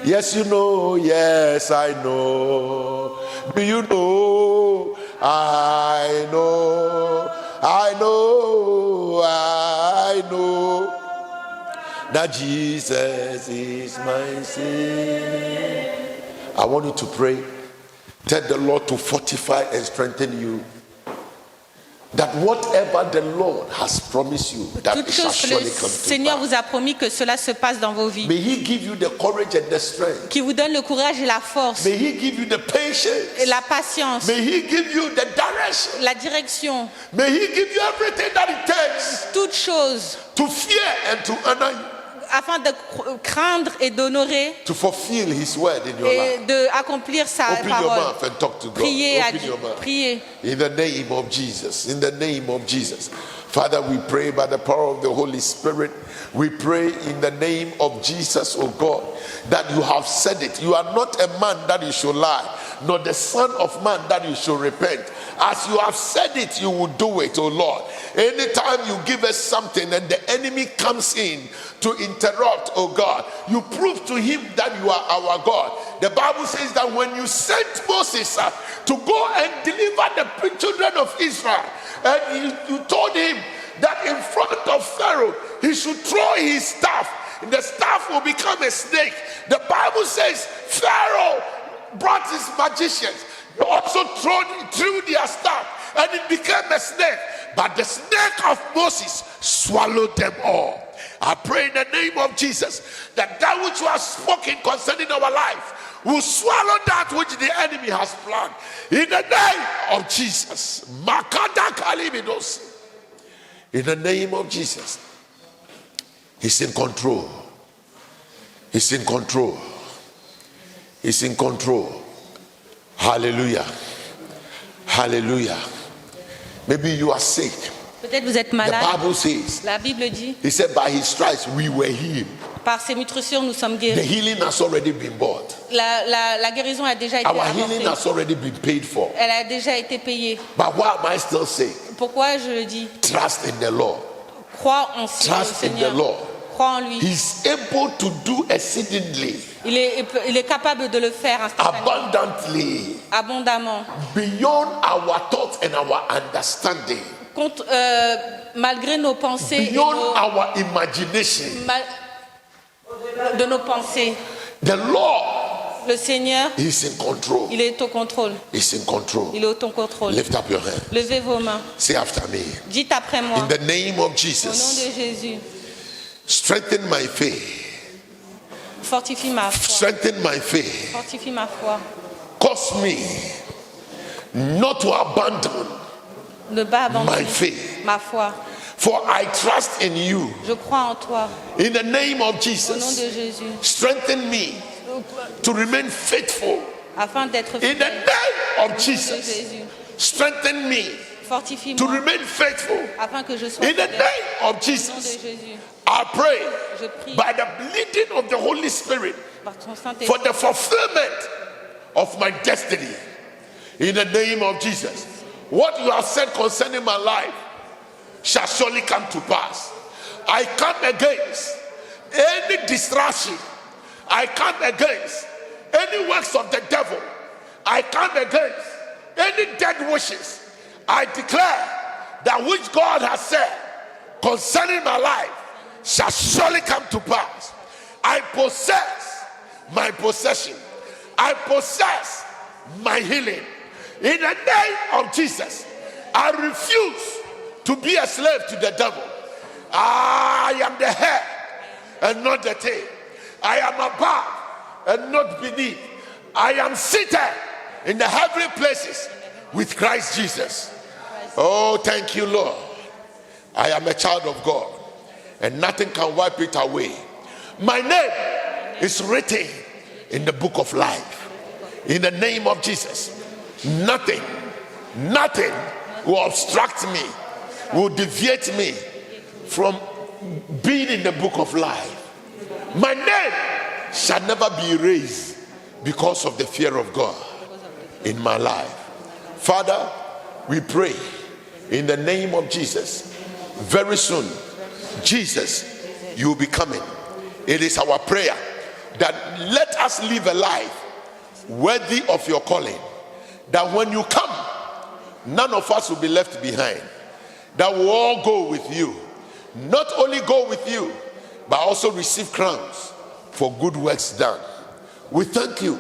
Yes, you know, yes, I know. Do you know? I know that Jesus is my Savior. I want you to pray. Tell the Lord to fortify and strengthen you. That whatever the Lord has promised you, that Toute it shall chose que le surely come to Seigneur pass. vous a promis que cela se passe dans vos vies. May He give you the courage and the strength. Qui vous donne le courage et la force, May He give you the et patience. la patience, May He give you the direction. la direction, May He give you everything that it takes toutes choses, to fear and to honor you, afin de craindre et d'honorer to fulfill His word in your et life. d'accomplir sa Open your parole. mouth and talk to God. Priez à Open Dieu, your mouth. priez. In the name of Jesus. In the name of Jesus. Father, we pray by the power of the Holy Spirit. We pray in the name of Jesus, oh God, that you have said it. You are not a man that you should lie, nor the son of man that you should repent. As you have said it, you will do it, oh Lord. Anytime you give us something and the enemy comes in to interrupt, oh God, you prove to him that you are our God. The Bible says that when you sent Moses to go and deliver the children of Israel, and you told him that in front of Pharaoh he should throw his staff, and the staff will become a snake. The Bible says Pharaoh brought his magicians. They also threw their staff, and it became a snake. But the snake of Moses swallowed them all. I pray in the name of Jesus that which you have spoken concerning our life will swallow that which the enemy has planned. In the name of Jesus. Makada kalimidos. In the name of Jesus. He's in control. He's in control. He's in control. Hallelujah. Hallelujah. Maybe you are sick. Peut-être vous êtes The malade. Bible says, La Bible dit, he said, by his stripes we were healed. par ses meurtrissures, nous sommes The guéris. healing has already been bought. La guérison a déjà été Our healing apportée. has already been paid for. Elle a déjà été payée. But why am I still saying? Pourquoi je le dis? Trust in the Lord. Crois en Trust in the Seigneur. Lord. Crois en lui. He's able to do exceedingly, Il est capable de le faire instantanément, abundantly, abondamment, beyond our thoughts and our understanding, malgré nos pensées et beyond our imagination. de nos pensées. The Lord Le Seigneur, is in control. il est au contrôle. He's in control. Il est au ton contrôle. Lift up your hand. Levez vos mains. Say after me. Dites après moi. In the name of Au nom Jesus, de Jésus, strengthen my faith. fortifie ma foi. Strengthen my faith. Fortifie ma foi. Cause me not to abandon Ne pas my abandonner faith. ma foi. For I trust in you. Je crois en toi. In the name of Au nom Jesus, de Jésus. strengthen me to remain faithful. Afin d'être In the fidèle. name of Au nom de Jesus, Jésus. strengthen me to Fortifie-moi. remain faithful. Afin que je sois In the fidèle. name of Au nom de Jesus, Jésus. I pray Je prie by the leading of the Holy Spirit par ton for Saint-Esprit. the fulfillment of my destiny. In the name of Jesus, what you have said concerning my life shall surely come to pass. I come against any distraction. I come against any works of the devil. I come against any dead wishes. I declare that which God has said concerning my life shall surely come to pass. I possess my possession. I possess my healing. In the name of Jesus, I refuse to be a slave to the devil. I am the head and not the tail. I am above and not beneath. I am seated in the heavenly places with Christ Jesus. Oh, thank you, Lord. I am a child of God, and nothing can wipe it away. My name is written in the book of life. In the name of Jesus, nothing will obstruct me, will deviate me from being in the book of life. My name shall never be erased because of the fear of God in my life. Father, we pray in the name of Jesus, very soon, Jesus, you will be coming. It is our prayer that let us live a life worthy of your calling, that when you come, none of us will be left behind, that we'll all go with you. Not only go with you, but also receive crowns for good works done. We thank you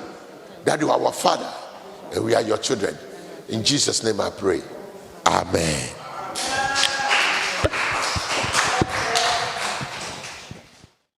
that you are our Father and we are your children. In Jesus' name I pray. Amen.